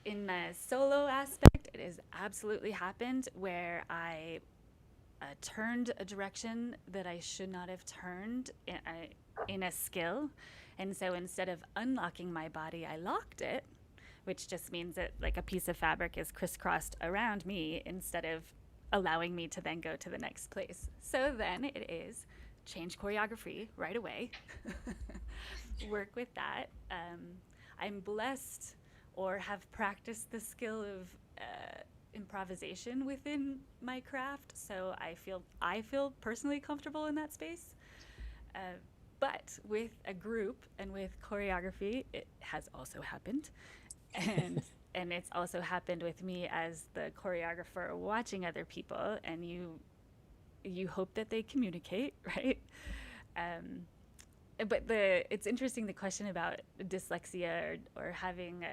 in a solo aspect, it has absolutely happened where I turned a direction that I should not have turned in a skill. And so instead of unlocking my body, I locked it, which just means that like a piece of fabric is crisscrossed around me instead of allowing me to then go to the next place. So then it is change choreography right away, work with that. I'm blessed or have practiced the skill of improvisation within my craft, so I feel personally comfortable in that space. But with a group and with choreography, it has also happened. And it's also happened with me as the choreographer watching other people, and you hope that they communicate, right? But it's interesting, the question about dyslexia or having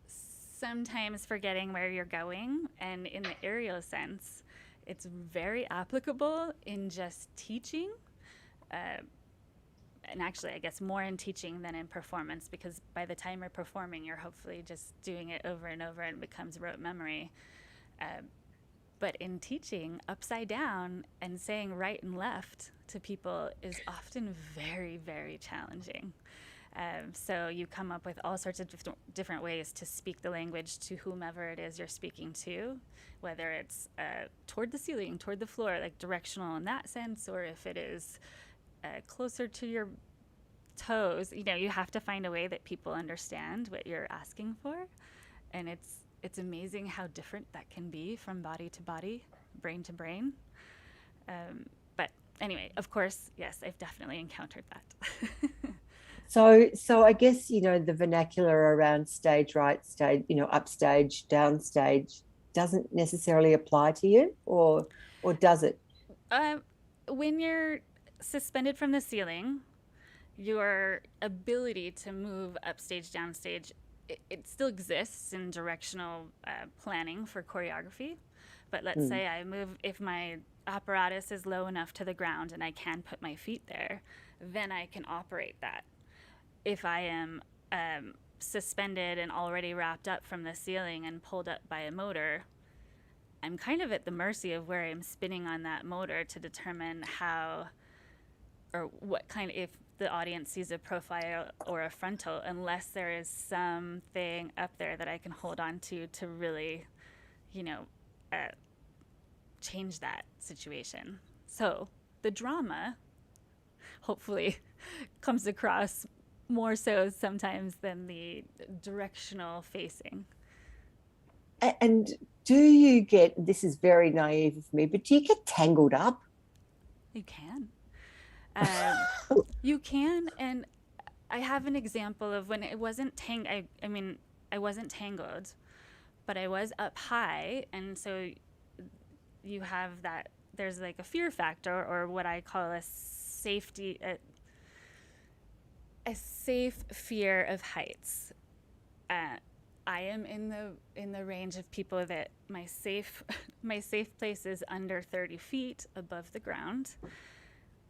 sometimes forgetting where you're going. And in the aerial sense, it's very applicable in just teaching. And actually, I guess more in teaching than in performance, because by the time you're performing, you're hopefully just doing it over and over and it becomes rote memory. But in teaching, upside down and saying right and left to people is often very, very challenging. So you come up with all sorts of different ways to speak the language to whomever it is you're speaking to, whether it's toward the ceiling, toward the floor, like directional in that sense, or if it is closer to your toes. You have to find a way that people understand what you're asking for. And it's amazing how different that can be from body to body, brain to brain. But anyway, of course, yes, I've definitely encountered that. So I guess, the vernacular around stage right, stage, upstage, downstage doesn't necessarily apply to you, or does it? When you're suspended from the ceiling, your ability to move upstage, downstage, it still exists in directional planning for choreography. But let's say I move, if my apparatus is low enough to the ground and I can put my feet there, then I can operate that. If I am suspended and already wrapped up from the ceiling and pulled up by a motor, I'm kind of at the mercy of where I'm spinning on that motor to determine how or what kind of, if the audience sees a profile or a frontal, unless there is something up there that I can hold on to really, change that situation. So the drama hopefully comes across more so sometimes than the directional facing. And do you get, this is very naive of me, but do you get tangled up? You can. You can, and I have an example of when it wasn't I mean, I wasn't tangled, but I was up high, and so you have that, there's like a fear factor, or what I call a safety, a safe fear of heights. I am in the range of people that my safe place is under 30 feet above the ground.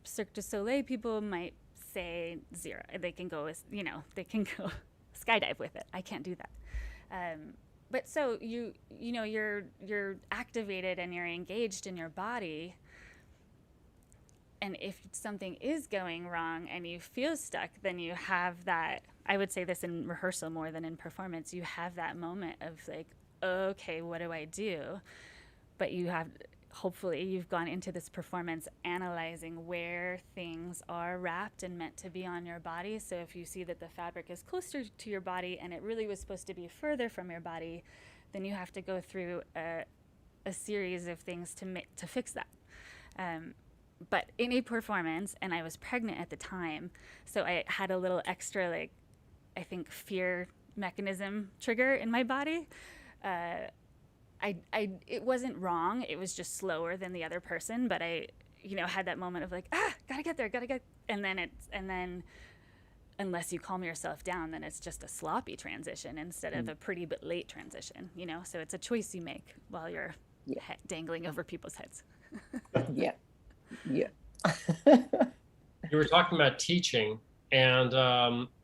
Cirque du Soleil people might say 0. They can go, they can go skydive with it. I can't do that. But so you're activated and you're engaged in your body. And if something is going wrong and you feel stuck, then you have that, I would say this in rehearsal more than in performance, you have that moment of like, okay, what do I do? But hopefully you've gone into this performance analyzing where things are wrapped and meant to be on your body. So if you see that the fabric is closer to your body and it really was supposed to be further from your body, then you have to go through a series of things to fix that. But in a performance, and I was pregnant at the time, so I had a little extra, like, I think fear mechanism trigger in my body. It wasn't wrong. It was just slower than the other person, but I, had that moment of like, gotta get, and then unless you calm yourself down, then it's just a sloppy transition instead of a pretty but late transition, So it's a choice you make while you're dangling over people's heads. Yeah. Yeah. You were talking about teaching, and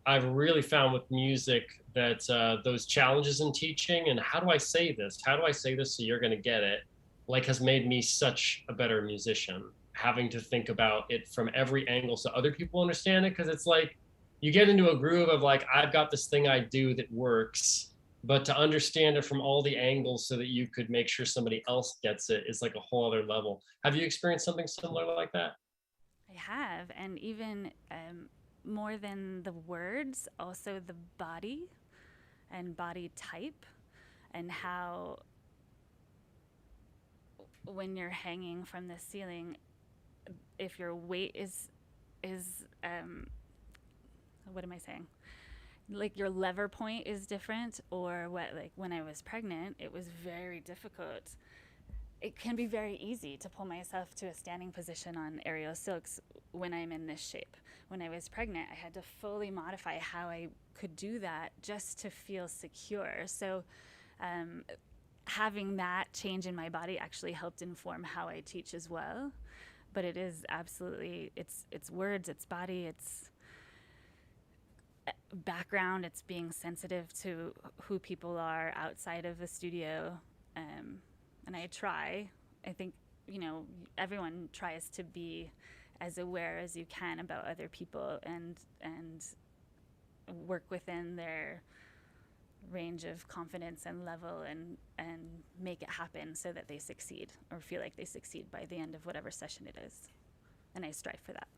I've really found with music that those challenges in teaching and how do I say this so you're going to get it, like, has made me such a better musician, having to think about it from every angle so other people understand it, because it's like you get into a groove of like, I've got this thing I do that works, but to understand it from all the angles so that you could make sure somebody else gets it is like a whole other level. Have you experienced something similar like that? I have, and even more than the words, also the body and body type, and how when you're hanging from the ceiling, if your weight is what am I saying? Like your lever point is different, or what, like when I was pregnant, it was very difficult. It can be very easy to pull myself to a standing position on aerial silks when I'm in this shape. When I was pregnant, I had to fully modify how I could do that just to feel secure. So having that change in my body actually helped inform how I teach as well. But it is absolutely, it's words, it's body, it's background, it's being sensitive to who people are outside of the studio. And I think, everyone tries to be as aware as you can about other people and work within their range of confidence and level and make it happen so that they succeed or feel like they succeed by the end of whatever session it is. And I strive for that.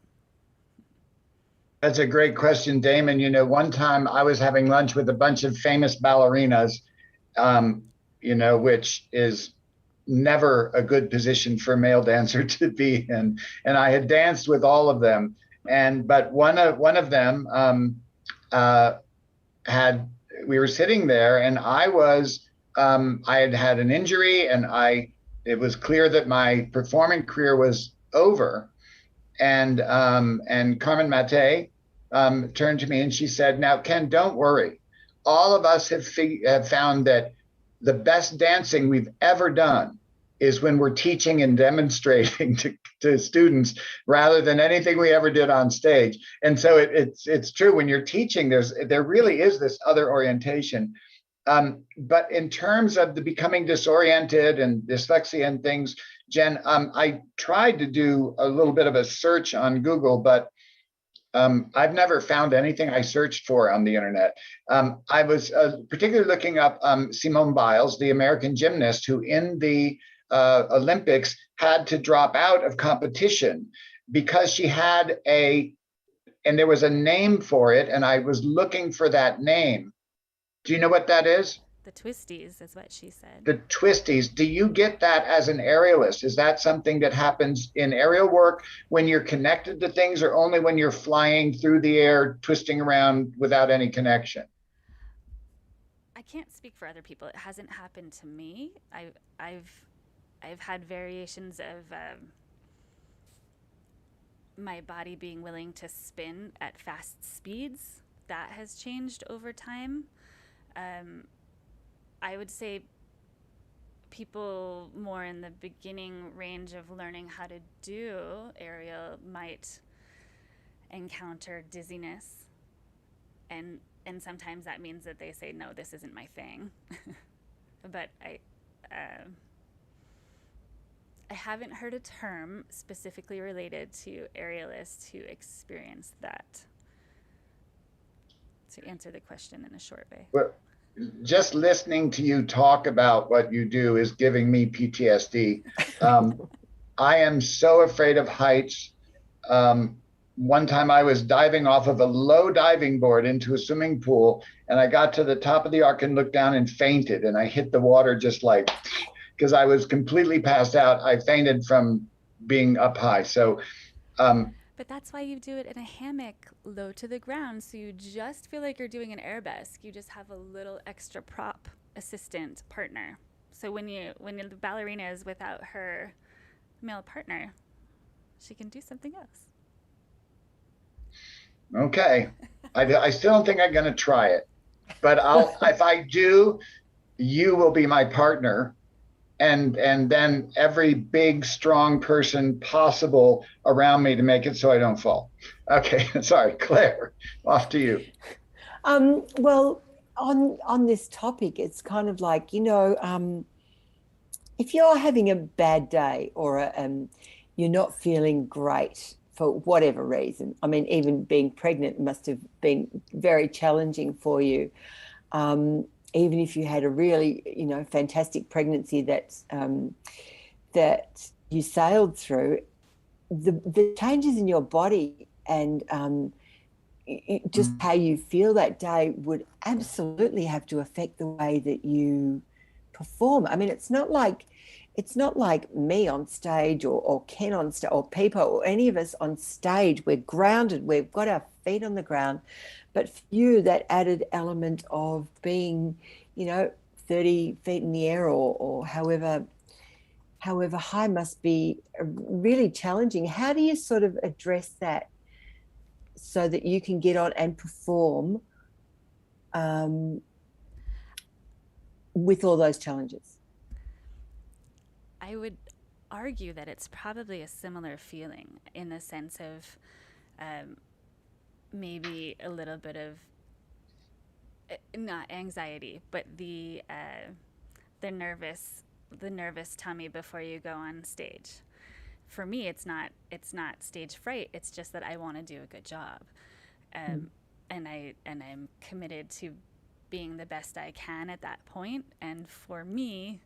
That's a great question, Damon. One time I was having lunch with a bunch of famous ballerinas, which is never a good position for a male dancer to be in. And I had danced with all of them. But one of them we were sitting there, and I had an injury, and it was clear that my performing career was over. And Carmen Mate turned to me and she said, "Now, Ken, don't worry. All of us have found that the best dancing we've ever done is when we're teaching and demonstrating to students rather than anything we ever did on stage." And so it's true, when you're teaching, there really is this other orientation. But in terms of the becoming disoriented and dyslexia and things, Jen, I tried to do a little bit of a search on Google, but I've never found anything I searched for on the internet. I was particularly looking up Simone Biles, the American gymnast who in the Olympics had to drop out of competition because she had a and there was a name for it, and I was looking for that name. Do you know what that is? The twisties is what she said. The twisties. Do you get that as an aerialist? Is that something that happens in aerial work when you're connected to things, or only when you're flying through the air, twisting around without any connection? I can't speak for other people. It hasn't happened to me. I've had variations of my body being willing to spin at fast speeds. That has changed over time. I would say people more in the beginning range of learning how to do aerial might encounter dizziness, and sometimes that means that they say, no, this isn't my thing. But I haven't heard a term specifically related to aerialists who experience that, to answer the question in a short way. Well, just listening to you talk about what you do is giving me PTSD. I am so afraid of heights. One time I was diving off of a low diving board into a swimming pool, and I got to the top of the arc and looked down and fainted, and I hit the water just like, because I was completely passed out. I fainted from being up high. So but that's why you do it in a hammock low to the ground, so you just feel like you're doing an arabesque. You just have a little extra prop assistant partner. So when the ballerina is without her male partner, she can do something else. okay, I still don't think I'm going to try it, but if I do, you will be my partner. And then every big, strong person possible around me to make it so I don't fall. Okay, sorry, Claire, off to you. Well, on this topic, it's kind of like, if you're having a bad day, or you're not feeling great for whatever reason, I mean, even being pregnant must have been very challenging for you. Even if you had a really, fantastic pregnancy that you sailed through, the changes in your body and just how you feel that day would absolutely have to affect the way that you perform. I mean, it's not like me on stage, or Ken on stage, or Peepo, or any of us on stage. We're grounded. We've got our feet on the ground. But for you, that added element of being, 30 feet in the air, or however high, must be really challenging. How do you sort of address that so that you can get on and perform with all those challenges? I would argue that it's probably a similar feeling, in the sense of maybe a little bit of not anxiety, but the nervous tummy before you go on stage. For me, it's not stage fright. It's just that I want to do a good job, and I'm committed to being the best I can at that point. And for me,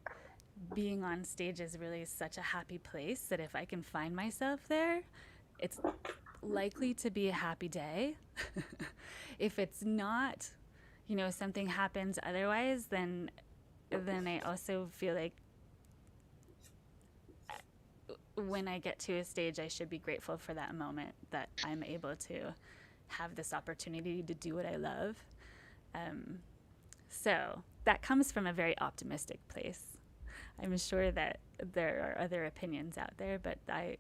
being on stage is really such a happy place that if I can find myself there, it's likely to be a happy day. If it's not, something happens otherwise, then I also feel like when I get to a stage, I should be grateful for that moment, that I'm able to have this opportunity to do what I love. So that comes from a very optimistic place. I'm sure that there are other opinions out there, but I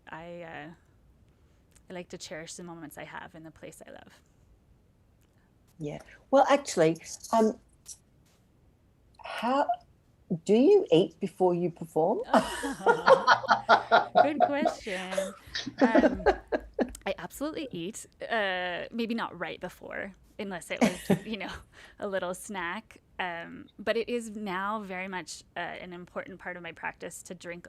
like to cherish the moments I have in the place I love. Yeah. Well, actually, how do you eat before you perform? Good question. I absolutely eat. Maybe not right before, unless it was, a little snack. But it is now very much an important part of my practice to drink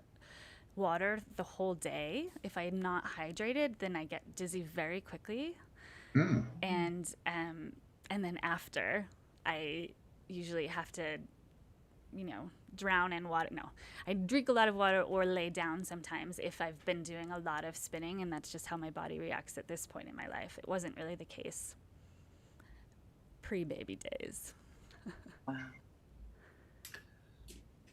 water the whole day. If I'm not hydrated, then I get dizzy very quickly. And then after, I usually have to, drown in water. No, I drink a lot of water or lay down sometimes if I've been doing a lot of spinning, and that's just how my body reacts at this point in my life. It wasn't really the case pre-baby days. Wow.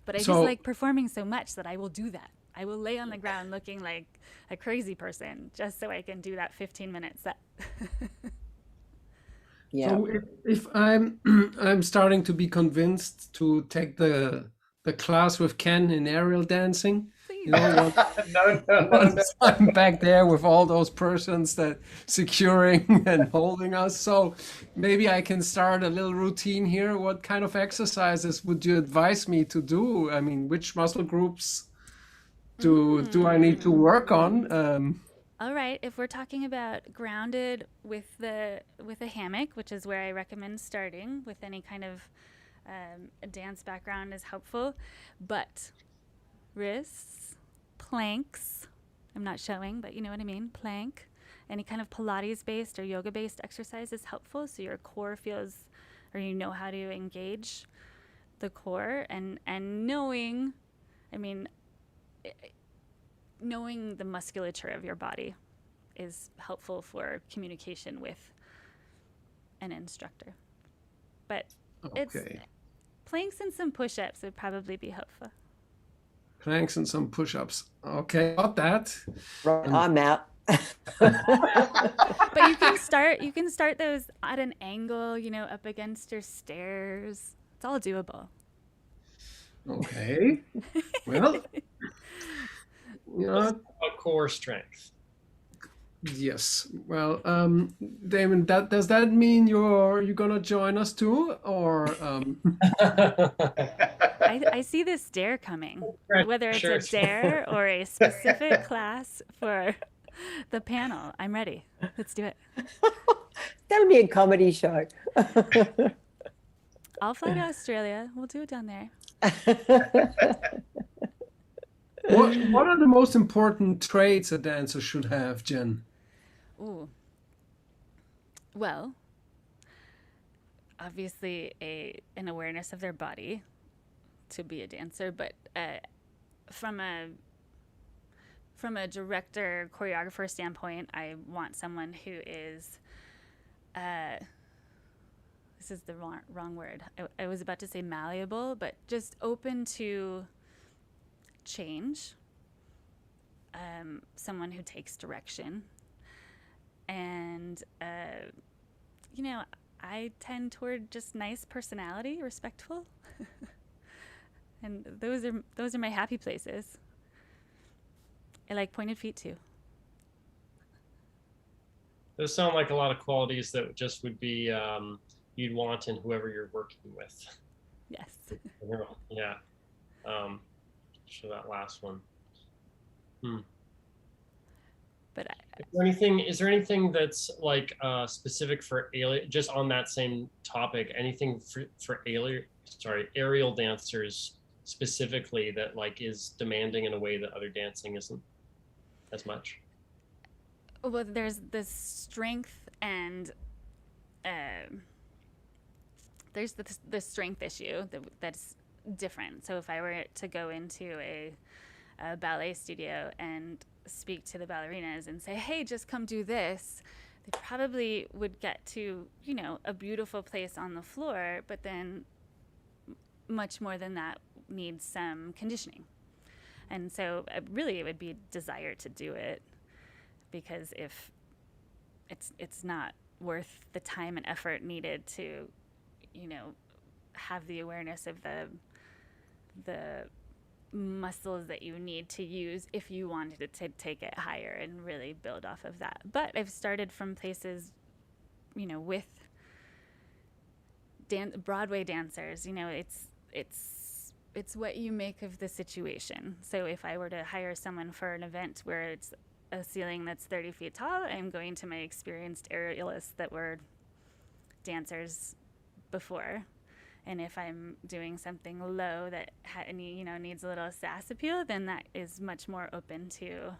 But I just So- like performing so much that I will do that. I will lay on the ground looking like a crazy person just so I can do that 15-minute set. Yeah. So if I'm I'm starting to be convinced to take the class with Ken in aerial dancing, Please. you know, No. once I'm back there with all those persons that securing and holding us. So maybe I can start a little routine here. What kind of exercises would you advise me to do? I mean, which muscle groups do I need to work on? All right, if we're talking about grounded with a hammock, which is where I recommend starting with any kind of a dance background is helpful, but wrists, planks, I'm not showing, but you know what I mean, plank, any kind of Pilates based or yoga based exercise is helpful so your core feels, or you know how to engage the core, and knowing, I mean, knowing the musculature of your body is helpful for communication with an instructor. But it's Okay. planks and some push-ups would probably be helpful. Planks and some push-ups. Okay, got that. Right, I'm out. But you can start those at an angle, you know, up against your stairs. It's all doable. Okay. Well, you know, A core strength. yes. Well, Damon, does that mean you're gonna join us too, or I see this dare coming, whether it's Sure. a dare or a specific class for the panel. I'm ready. Let's do it. That'll be a comedy show. I'll fly to Australia. We'll do it down there. what are the most important traits a dancer should have, Jen? Ooh. Well, obviously an awareness of their body to be a dancer, but from a director choreographer standpoint, I want someone who is this is the wrong word. I was about to say malleable, but just open to change. Someone who takes direction. And, you know, I tend toward just nice personality, respectful. And those are my happy places. I like pointed feet too. Those sound like a lot of qualities that just would be you'd want in whoever you're working with. Yes. Yeah. So that last one. But Is there anything that's like specific for just on that same topic, anything for aerial dancers specifically that like is demanding in a way that other dancing isn't as much? well, there's the strength and there's the strength issue that's different. So if I were to go into a ballet studio and speak to the ballerinas and say, hey, just come do this, they probably would get to, you know, a beautiful place on the floor, but then much more than that needs some conditioning. And so really it would be desire to do it, because if it's not worth the time and effort needed to, you know, have the awareness of the muscles that you need to use if you wanted to take it higher and really build off of that. But I've started from places, you know, with Broadway dancers, you know, it's what you make of the situation. So if I were to hire someone for an event where it's a ceiling that's 30 feet tall, I'm going to my experienced aerialists that were dancers before. And if I'm doing something low that needs a little sass appeal, then that is much more open to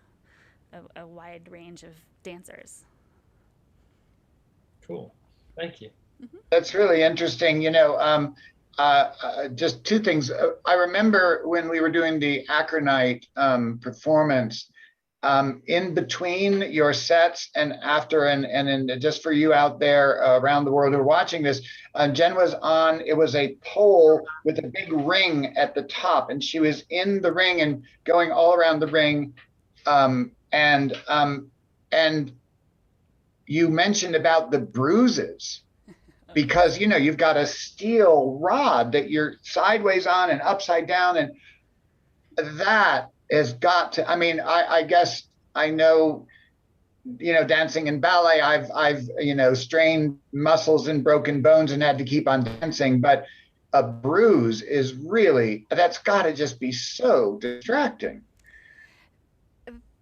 a wide range of dancers. Cool. Thank you. That's really interesting. just two things. I remember when we were doing the Acronite performance, in between your sets and after, and just for you out there around the world who are watching this, Jen was on, it was a pole with a big ring at the top, and she was in the ring and going all around the ring. And you mentioned about the bruises, because you've got a steel rod that you're sideways on and upside down, and that has got to, I mean, I guess I know, dancing and ballet, I've strained muscles and broken bones and had to keep on dancing, but a bruise is really, that's got to just be so distracting.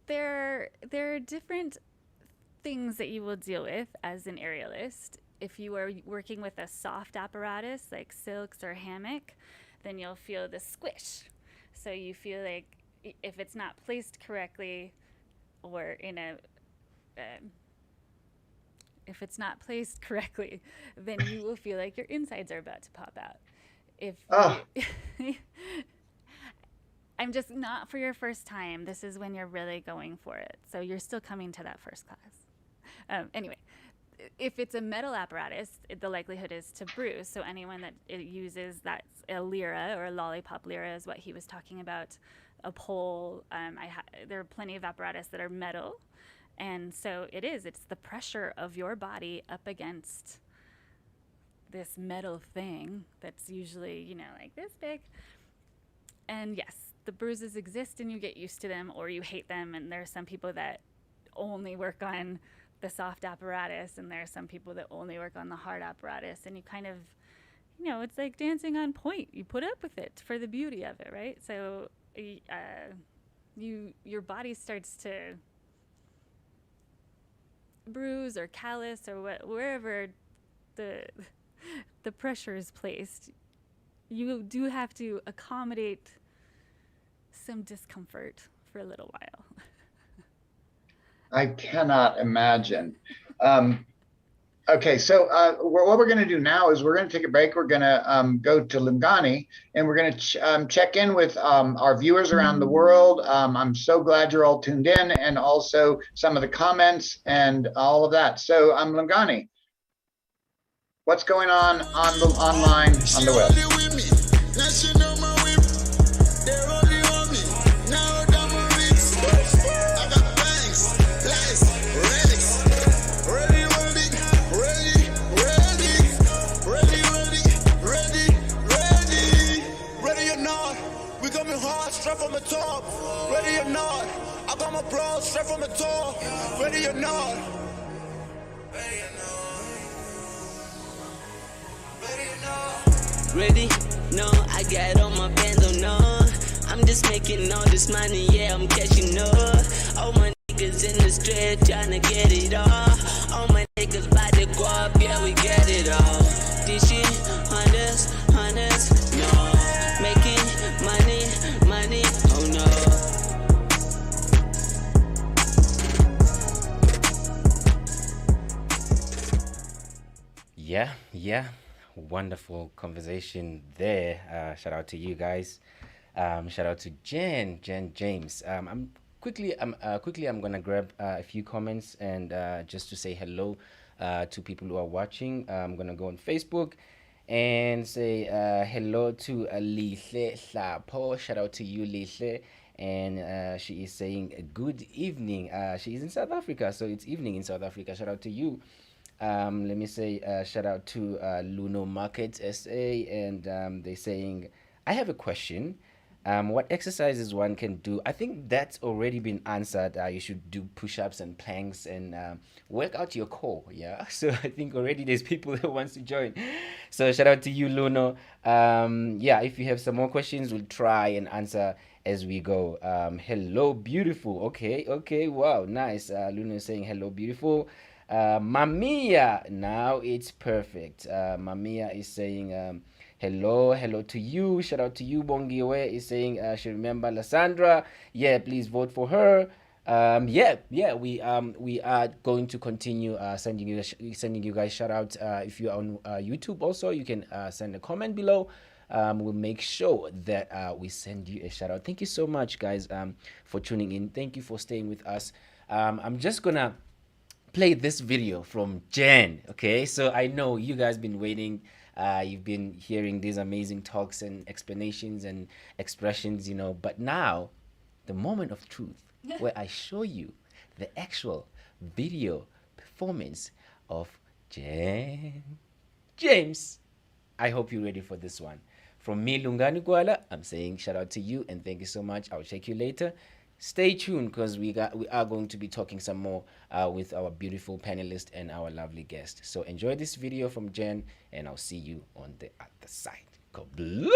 There are different things that you will deal with as an aerialist. If you are working with a soft apparatus like silks or hammock, then you'll feel the squish. So you feel like if it's not placed correctly, or if it's not placed correctly, then you will feel like your insides are about to pop out. If I'm just not for your first time. This is when you're really going for it. So you're still coming to that first class. Anyway, if it's a metal apparatus, the likelihood is to bruise. So anyone that uses that's a lira or a lollipop lira is what he was talking about. A pole. There are plenty of apparatus that are metal, and so it's the pressure of your body up against this metal thing that's usually like this big. And yes, the bruises exist, and you get used to them or you hate them. And there are some people that only work on the soft apparatus, and there are some people that only work on the hard apparatus, and you kind of, it's like dancing on point. You put up with it for the beauty of it, right? So your body starts to bruise or callus or wherever the pressure is placed. You do have to accommodate some discomfort for a little while. I cannot imagine. Okay, so what we're going to do now is we're going to take a break. We're going to go to Lungani, and we're going to check in with our viewers around the world. I'm so glad you're all tuned in, and also some of the comments and all of that. So Lungani, what's going on online on the web? Straight from the top, ready or not, I got my bros straight from the top, ready or not, ready or not, ready or not. Ready? No, I got on my bando, no. I'm just making all this money, yeah, I'm cashing up. All my niggas in the street tryna get it all. All my niggas by the guap, yeah, we get it all. This shit, hundreds, no. Making money, oh no. Yeah, wonderful conversation there. Shout out to you guys. Shout out to Jen James. I'm gonna grab a few comments and just to say hello to people who are watching. I'm gonna go on Facebook and say hello to Lihle Hlapo. Shout out to you, Lihle. And she is saying good evening. She is in South Africa, so it's evening in South Africa. Shout out to you. Let me say shout out to Luno Market SA, and they're saying, I have a question. What exercises one can do? I think that's already been answered. You should do push-ups and planks and work out your core. Yeah. So I think already there's people that wants to join. So shout out to you, Luno. Yeah. If you have some more questions, we'll try and answer as we go. Hello, beautiful. Okay. Wow, nice. Luno is saying hello, beautiful. Mamia, now it's perfect. Mamia is saying hello to you. Shout out to you. Bongiwe is saying she remember Lysandra. Yeah, please vote for her. We are going to continue sending you guys shout out. If you're on YouTube, also you can send a comment below. We'll make sure that we send you a shout out. Thank you so much, guys, for tuning in. Thank you for staying with us. I'm just gonna play this video from Jen. Okay, so I know you guys been waiting. You've been hearing these amazing talks and explanations and expressions, but now the moment of truth where I show you the actual video performance of Jen James. I hope you're ready for this one. From me, Lungani Gwala, I'm saying shout out to you and thank you so much. I'll check you later. Stay tuned because we are going to be talking some more with our beautiful panelist and our lovely guest. So enjoy this video from Jen, and I'll see you on the other side. God bless.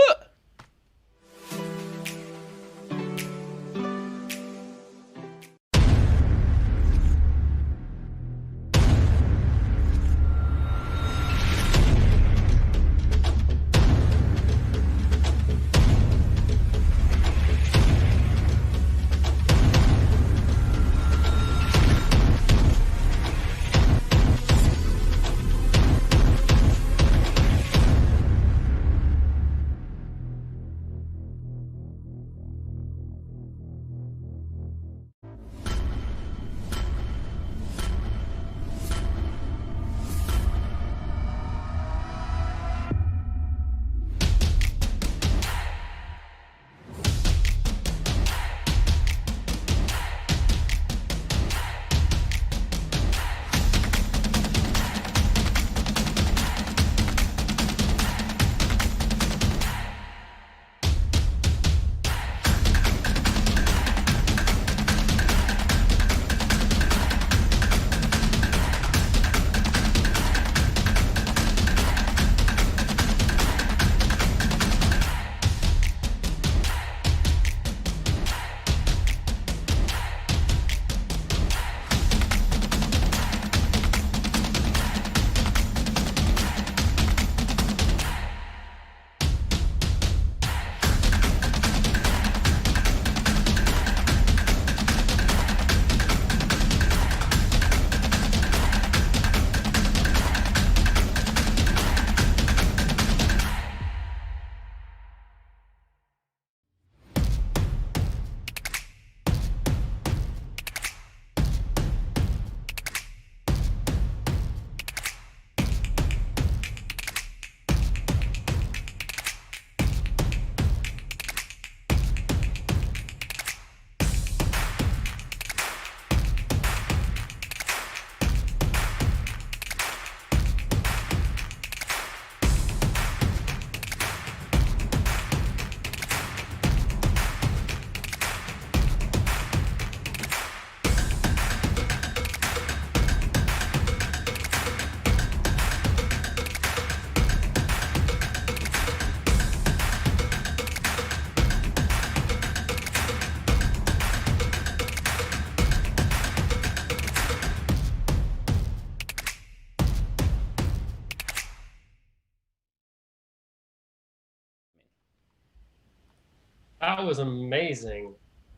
That was amazing.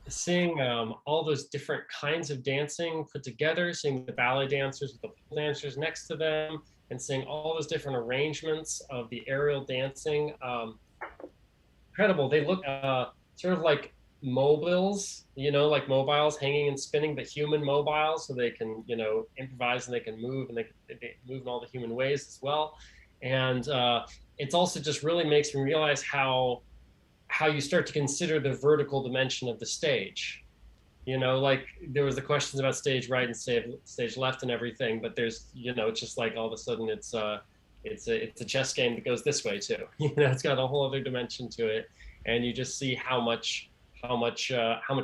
Seeing all those different kinds of dancing put together, seeing the ballet dancers with the pole dancers next to them, and seeing all those different arrangements of the aerial dancing. Incredible. They look sort of like mobiles, like mobiles hanging and spinning, but human mobiles, so they can, improvise and they can move, and they move in all the human ways as well. And it's also just really makes me realize how you start to consider the vertical dimension of the stage. Like there was the questions about stage right and stage left and everything, but there's, it's just like all of a sudden it's a chess game that goes this way too. It's got a whole other dimension to it, and you just see how much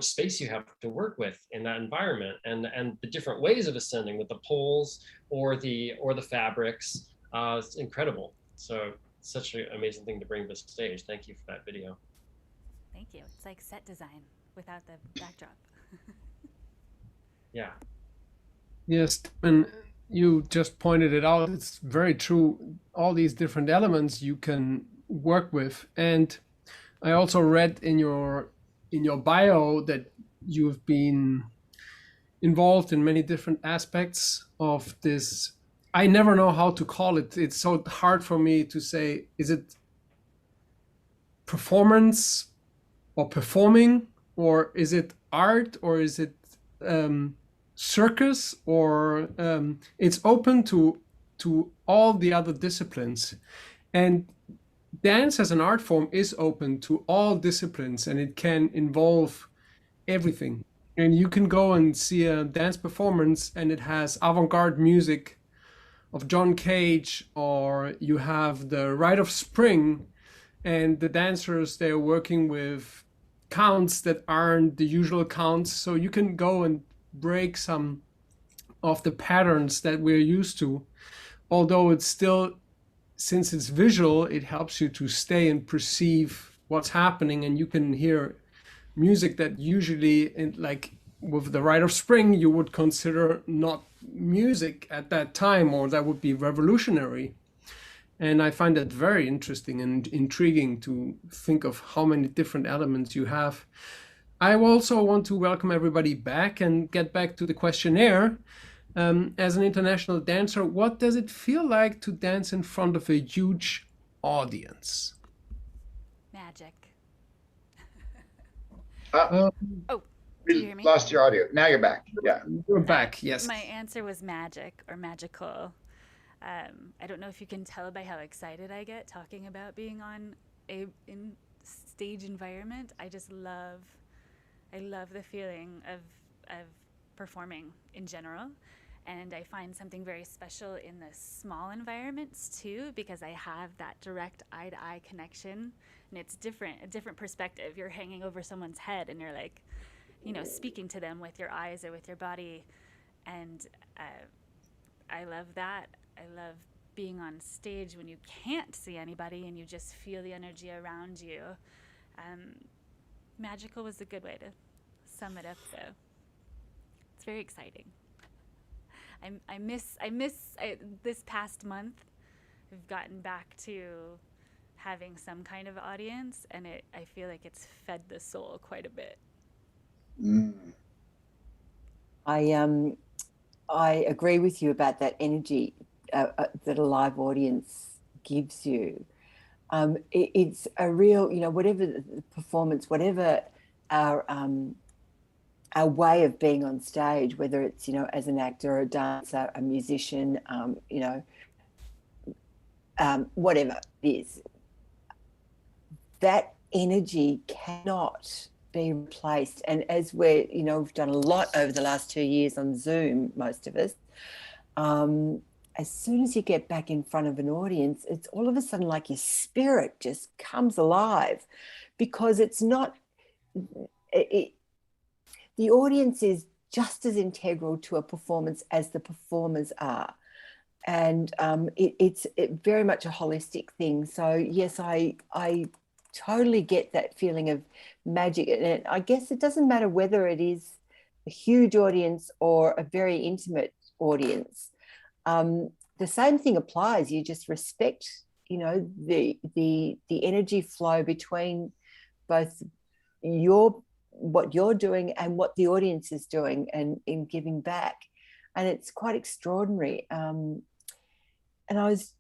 space you have to work with in that environment, and the different ways of ascending with the poles or the fabrics. It's incredible. So such an amazing thing to bring to the stage. Thank you for that video. Thank you. It's like set design without the backdrop. Yeah. Yes, and you just pointed it out. It's very true. All these different elements you can work with. And I also read in your bio that you've been involved in many different aspects of this. I never know how to call it. It's so hard for me to say, is it performance or performing, or is it art, or is it circus, or it's open to all the other disciplines. And dance as an art form is open to all disciplines, and it can involve everything. And you can go and see a dance performance and it has avant-garde music of John Cage, or you have the Rite of Spring, and the dancers, they're working with counts that aren't the usual counts. So you can go and break some of the patterns that we're used to. Although it's still, since it's visual, it helps you to stay and perceive what's happening, and you can hear music that usually, like with the Rite of Spring, you would consider not music at that time, or that would be revolutionary. And I find that very interesting and intriguing to think of how many different elements you have. I also want to welcome everybody back and get back to the questionnaire. As an international dancer, what does it feel like to dance in front of a huge audience? Magic. Uh, Oh, do you hear we me? lost your audio. Now you're back. Yeah. You're back, yes. My answer was magic or magical. I don't know if you can tell by how excited I get talking about being on a in stage environment. I love the feeling of performing in general. And I find something very special in the small environments too, because I have that direct eye-to-eye connection, and it's a different perspective. You're hanging over someone's head and you're like, speaking to them with your eyes or with your body. And I love that. I love being on stage when you can't see anybody and you just feel the energy around you. Magical was a good way to sum it up, though. It's very exciting. I miss this past month. I've gotten back to having some kind of audience, and I feel like it's fed the soul quite a bit. I agree with you about that energy that a live audience gives you. It's a real, whatever the performance, whatever our way of being on stage, whether it's, as an actor, a dancer, a musician, whatever it is, that energy cannot be replaced. And as we've done a lot over the last 2 years on Zoom, most of us, as soon as you get back in front of an audience, it's all of a sudden like your spirit just comes alive, because it's not, the audience is just as integral to a performance as the performers are. And it's very much a holistic thing. So yes, I totally get that feeling of magic. And I guess it doesn't matter whether it is a huge audience or a very intimate audience. The same thing applies. You just respect, the energy flow between both what you're doing and what the audience is doing, and in giving back. And it's quite extraordinary. And I was,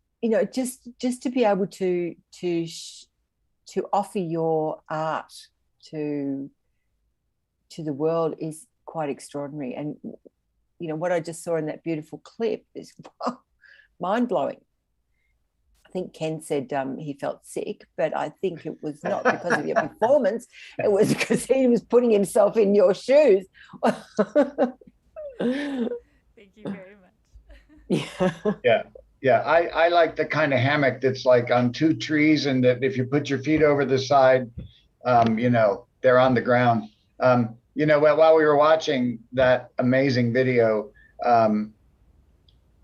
just to be able to offer your art to the world is quite extraordinary. And what I just saw in that beautiful clip is mind-blowing. I think Ken said he felt sick, but I think it was not because of your performance. It was because he was putting himself in your shoes. Thank you very much. Yeah. I like the kind of hammock that's like on two trees, and that if you put your feet over the side, they're on the ground. While we were watching that amazing video,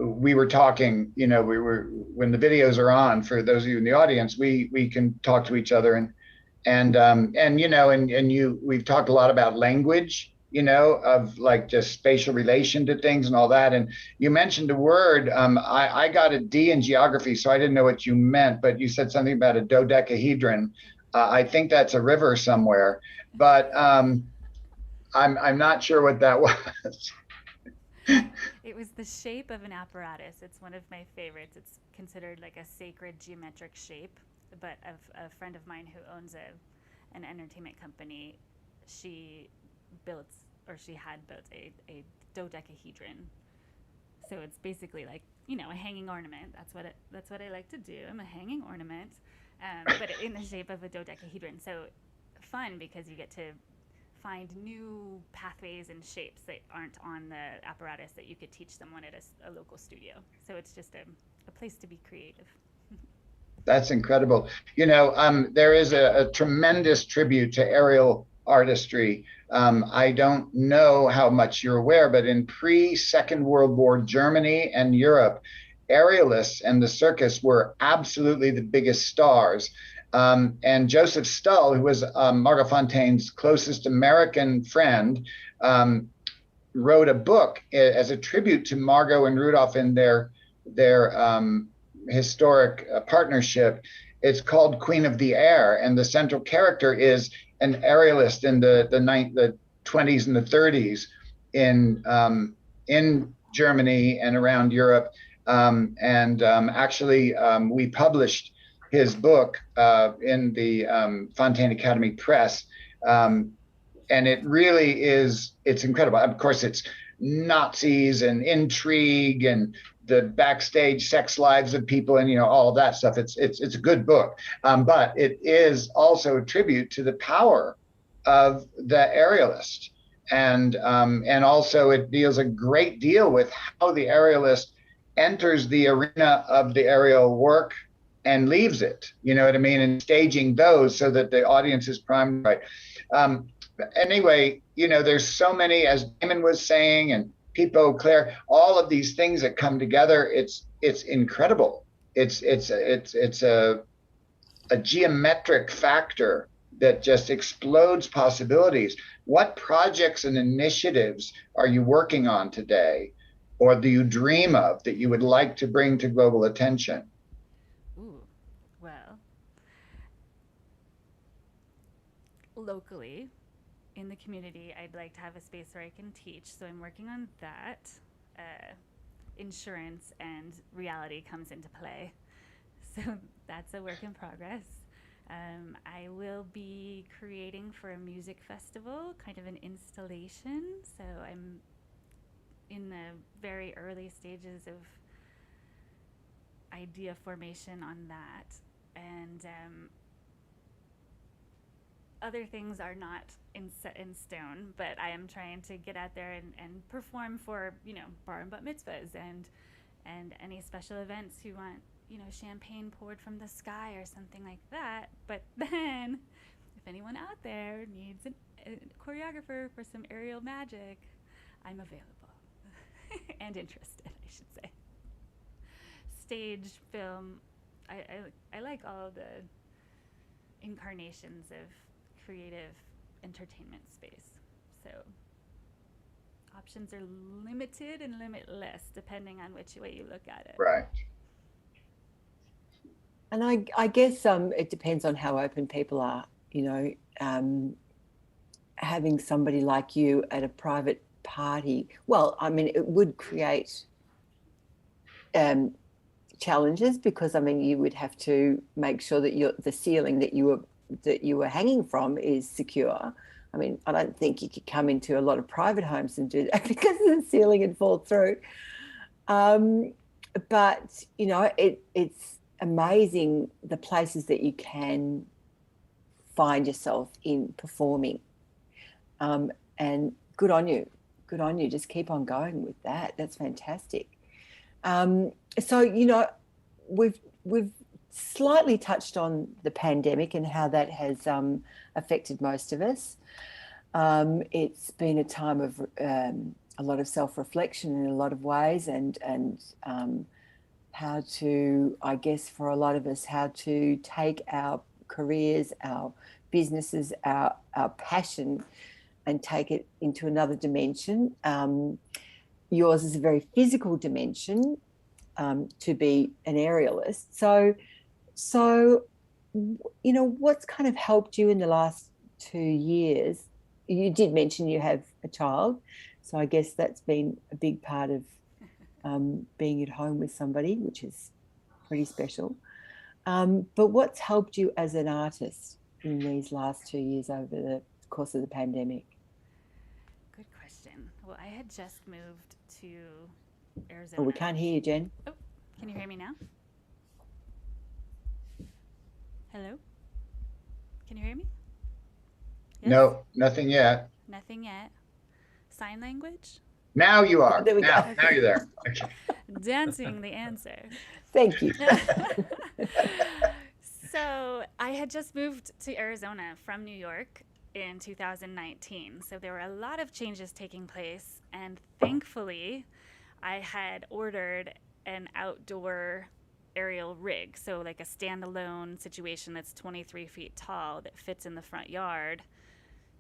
we were talking, when the videos are on, for those of you in the audience, we can talk to each other, we've talked a lot about language, of like just spatial relation to things and all that. And you mentioned a word, I got a D in geography, so I didn't know what you meant, but you said something about a dodecahedron. I think that's a river somewhere, but I'm not sure what that was. It was the shape of an apparatus. It's one of my favorites. It's considered like a sacred geometric shape. But a friend of mine who owns an entertainment company, she built, or she had built a dodecahedron. So it's basically like, a hanging ornament. That's what I like to do. I'm a hanging ornament, but in the shape of a dodecahedron. So fun because you get to find new pathways and shapes that aren't on the apparatus that you could teach someone at a local studio. So it's just a place to be creative. That's incredible. There is a tremendous tribute to aerial artistry. I don't know how much you're aware, but in pre-Second World War Germany and Europe, aerialists and the circus were absolutely the biggest stars. And Joseph Stull, who was Margot Fontaine's closest American friend, wrote a book as a tribute to Margot and Rudolph in their historic partnership. It's called Queen of the Air, and the central character is an aerialist in the 20s and the 30s in Germany and around Europe. Actually, we published his book in the Fontaine Academy Press. And it really is, it's incredible. Of course, it's Nazis and intrigue and the backstage sex lives of people and all of that stuff. It's a good book, but it is also a tribute to the power of the aerialist, and also it deals a great deal with how the aerialist enters the arena of the aerial work and leaves it. You know what I mean? And staging those so that the audience is primed right. Anyway, there's so many, as Damon was saying, and Pipo, Claire, all of these things that come together. It's incredible. It's a geometric factor that just explodes possibilities. What projects and initiatives are you working on today, or do you dream of that you would like to bring to global attention? Ooh, well, locally, in the community, I'd like to have a space where I can teach. So I'm working on that. Insurance and reality comes into play. So that's a work in progress. I will be creating for a music festival, kind of an installation. So I'm in the very early stages of idea formation on that. And other things are not in stone, but I am trying to get out there and perform for, bar and bat mitzvahs and any special events who want, champagne poured from the sky or something like that. But then, if anyone out there needs a choreographer for some aerial magic, I'm available and interested, I should say. Stage, film, I like all the incarnations of creative entertainment space. So options are limited and limitless depending on which way you look at it. Right. And I guess it depends on how open people are, having somebody like you at a private party. Well, I mean, it would create challenges because, you would have to make sure that the ceiling that you were hanging from is secure. I don't think you could come into a lot of private homes and do that because the ceiling would fall through. But, it's amazing the places that you can find yourself in performing. And good on you. Good on you. Just keep on going with that. That's fantastic. So, we've slightly touched on the pandemic and how that has affected most of us. It's been a time of a lot of self-reflection in a lot of ways, and how to, I guess, for a lot of us, how to take our careers, our businesses, our passion, and take it into another dimension. Yours is a very physical dimension, to be an aerialist. So, what's kind of helped you in the last 2 years? You did mention you have a child. So I guess that's been a big part of being at home with somebody, which is pretty special. But what's helped you as an artist in these last 2 years over the course of the pandemic? Good question. Well, I had just moved to Arizona. Oh, we can't hear you, Jen. Oh, can you hear me now? Hello? Can you hear me? Yes? No, nothing yet. Nothing yet. Sign language? Now you are. There we go. Now you're there. Okay. Dancing the answer. Thank you. So I had just moved to Arizona from New York in 2019. So there were a lot of changes taking place. And thankfully, I had ordered an outdoor aerial rig. So like a standalone situation that's 23 feet tall that fits in the front yard.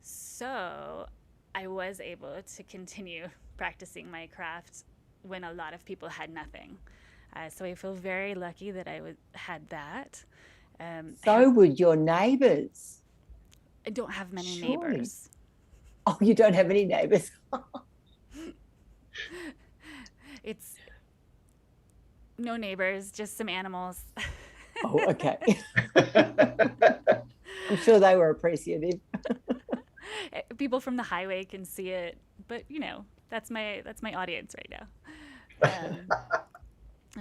So I was able to continue practicing my craft when a lot of people had nothing. So I feel very lucky that I had that. So would your neighbours. I don't have many Surely. neighbors. Oh, you don't have any neighbours. It's no neighbors, just some animals. Oh, okay. I'm sure they were appreciative. People from the highway can see it, but you know, that's my audience right now.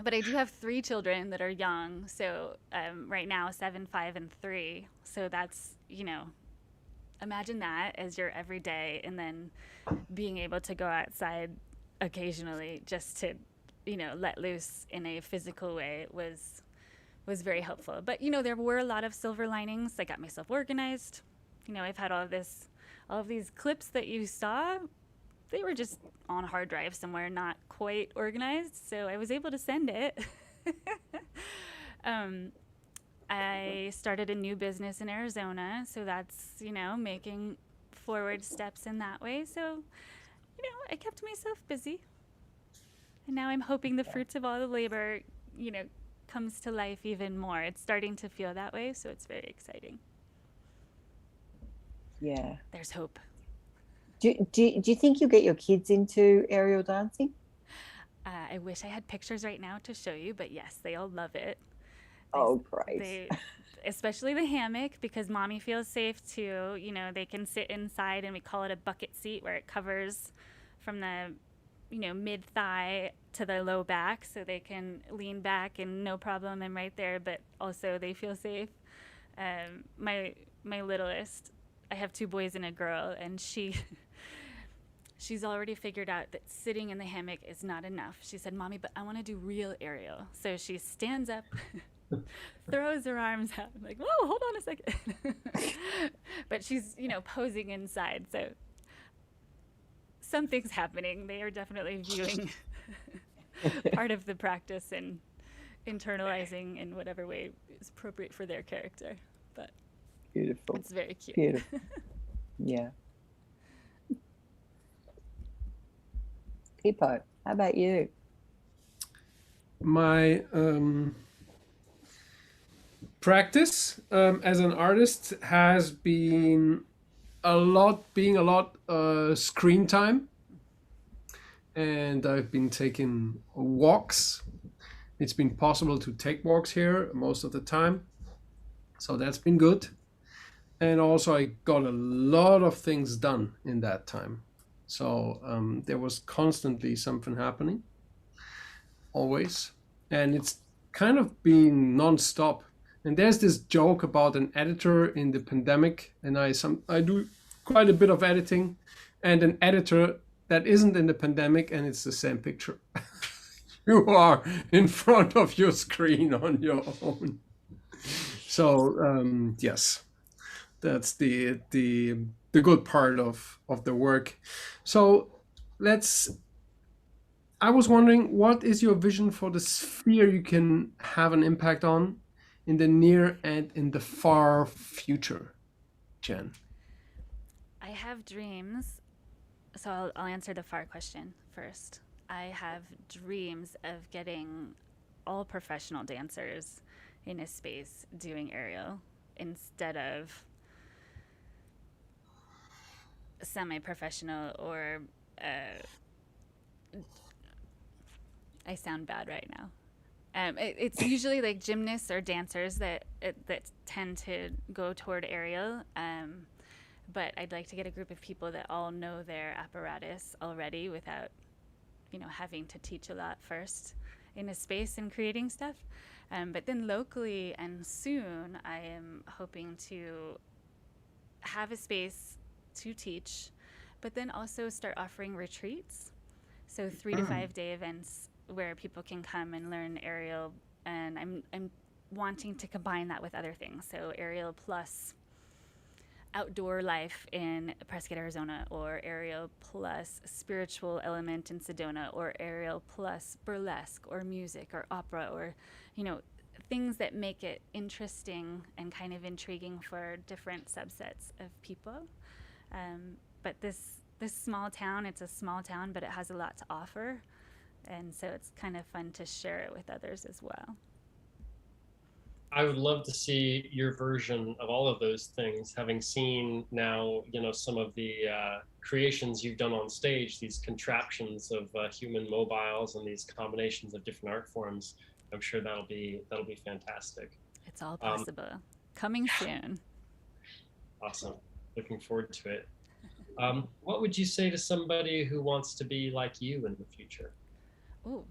But I do have 3 children that are young. So right now, 7, 5, and 3. So that's, you know, imagine that as your everyday, and then being able to go outside occasionally just to, you know, let loose in a physical way was very helpful. But, you know, there were a lot of silver linings. I got myself organized. You know, I've had all of these clips that you saw. They were just on a hard drive somewhere, not quite organized. So I was able to send it. I started a new business in Arizona. So that's, you know, making forward steps in that way. So, you know, I kept myself busy. And now I'm hoping the fruits of all the labor, you know, comes to life even more. It's starting to feel that way. So it's very exciting. Yeah. There's hope. Do you think you'll get your kids into aerial dancing? I wish I had pictures right now to show you, but yes, they all love it. Oh, great. Especially the hammock, because mommy feels safe too. You know, they can sit inside, and we call it a bucket seat, where it covers from the, you know, mid thigh to the low back, so they can lean back and no problem, I'm right there, but also they feel safe. My littlest, I have 2 boys and a girl, and she's already figured out that sitting in the hammock is not enough. She said, "Mommy, but I want to do real aerial." So she stands up, throws her arms out. I'm like, "Whoa, hold on a second." But she's, you know, posing inside. So something's happening. They are definitely viewing part of the practice and internalizing in whatever way is appropriate for their character. But Beautiful. it's very cute. Beautiful. Yeah. Pippo, how about you? My practice as an artist has been a lot screen time, and I've been taking walks. It's been possible to take walks here most of the time, so that's been good. And also I got a lot of things done in that time. So there was constantly something happening, always. And it's kind of been non-stop. And there's this joke about an editor in the pandemic, and I do quite a bit of editing, and an editor that isn't in the pandemic, and it's the same picture. You are in front of your screen on your own. So yes, that's the good part of the work. So I was wondering, what is your vision for the sphere you can have an impact on in the near and in the far future, Jen? I have dreams. So I'll answer the far question first. I have dreams of getting all professional dancers in a space doing aerial instead of semi-professional or I sound bad right now. It's usually like gymnasts or dancers that tend to go toward aerial. But I'd like to get a group of people that all know their apparatus already without, having to teach a lot first in a space and creating stuff. But then locally and soon, I am hoping to have a space to teach, but then also start offering retreats. So 3 to 5 day events where people can come and learn aerial, and I'm wanting to combine that with other things. So aerial plus outdoor life in Prescott, Arizona, or aerial plus spiritual element in Sedona, or aerial plus burlesque or music or opera, or things that make it interesting and kind of intriguing for different subsets of people. But this small town, it's a small town, but it has a lot to offer. And so it's kind of fun to share it with others as well. I would love to see your version of all of those things, having seen now, some of the creations you've done on stage, these contraptions of human mobiles and these combinations of different art forms. I'm sure that'll be fantastic. It's all possible. Coming soon. Awesome. Looking forward to it. What would you say to somebody who wants to be like you in the future? Ooh.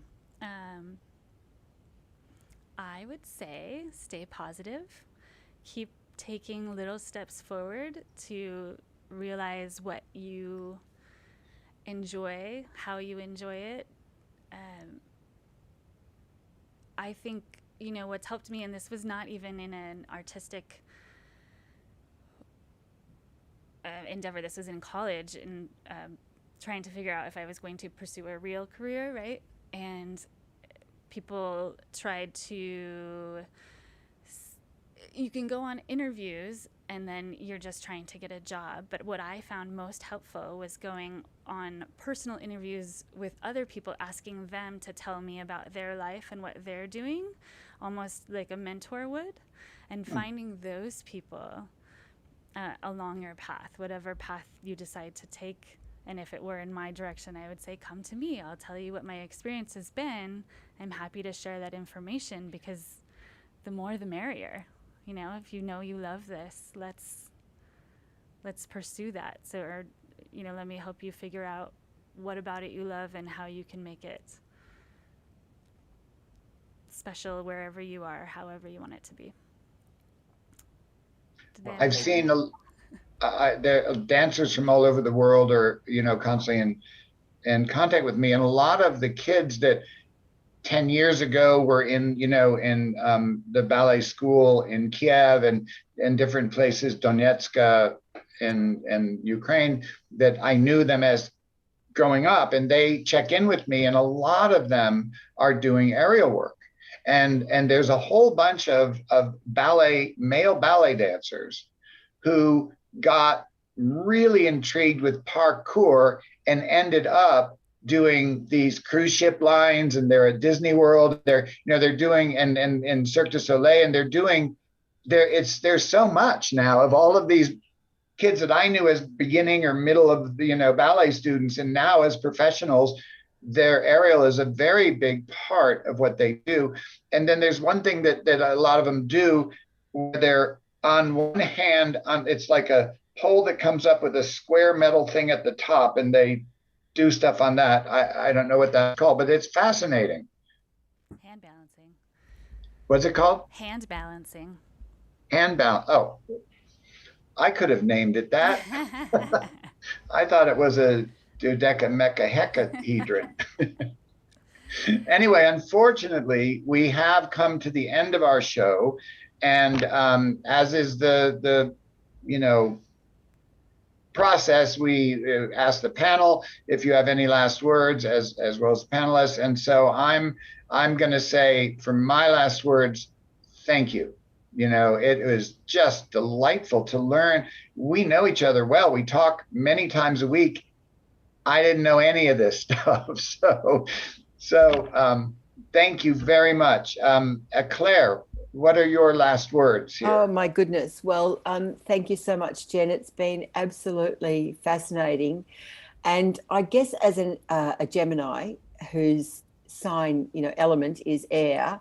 I would say stay positive. Keep taking little steps forward to realize what you enjoy, how you enjoy it. I think, what's helped me, and this was not even in an artistic endeavor, this was in college, and trying to figure out if I was going to pursue a real career, right? And people tried to, you can go on interviews and then you're just trying to get a job. But what I found most helpful was going on personal interviews with other people, asking them to tell me about their life and what they're doing, almost like a mentor would, and finding those people along your path, whatever path you decide to take. And if it were in my direction, I would say, come to me. I'll tell you what my experience has been. I'm happy to share that information, because the more the merrier. If you love this, let's pursue that. So, let me help you figure out what about it you love and how you can make it special wherever you are, however you want it to be. I've seen there dancers from all over the world are constantly in contact with me, and a lot of the kids that 10 years ago were in the ballet school in Kiev and different places, Donetsk and Ukraine, that I knew them as growing up, and they check in with me, and a lot of them are doing aerial work. And there's a whole bunch of male ballet dancers who got really intrigued with parkour and ended up doing these cruise ship lines, and they're at Disney World. They're doing and Cirque du Soleil, and they're doing there's so much now of all of these kids that I knew as beginning or middle of ballet students, and now as professionals, their aerial is a very big part of what they do. And then there's one thing that a lot of them do, where they're on one hand, it's like a pole that comes up with a square metal thing at the top, and they do stuff on that. I don't know what that's called, but it's fascinating. Hand balancing. What's it called? Hand balancing. Hand balance. Oh, I could have named it that. I thought it was a dodecahedron. Anyway, unfortunately, we have come to the end of our show, and as is the process, we ask the panel if you have any last words, as well as the panelists. And so I'm going to say, for my last words, thank you. It was just delightful to learn. We know each other well. We talk many times a week. I didn't know any of this stuff. So thank you very much. Claire, what are your last words here? Oh, my goodness. Well, thank you so much, Jen. It's been absolutely fascinating. And I guess as a Gemini whose sign, element is air,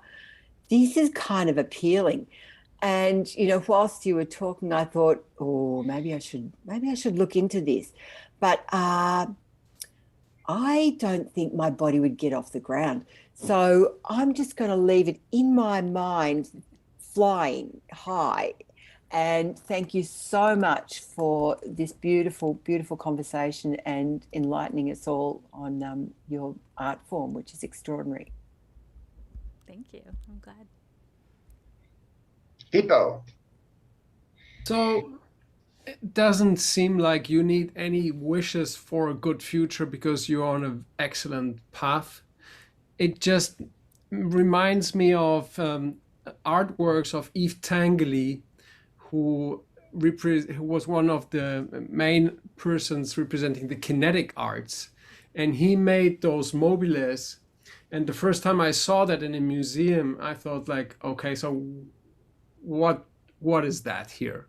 this is kind of appealing. And whilst you were talking, I thought, oh, maybe I should look into this. But I don't think my body would get off the ground. So I'm just going to leave it in my mind, flying high. And thank you so much for this beautiful, beautiful conversation and enlightening us all on your art form, which is extraordinary. Thank you. I'm glad. Hippo. So it doesn't seem like you need any wishes for a good future because you're on an excellent path. It just reminds me of artworks of Yves Tanguy, who was one of the main persons representing the kinetic arts. And he made those mobiles. And the first time I saw that in a museum, I thought like, okay, so what is that here?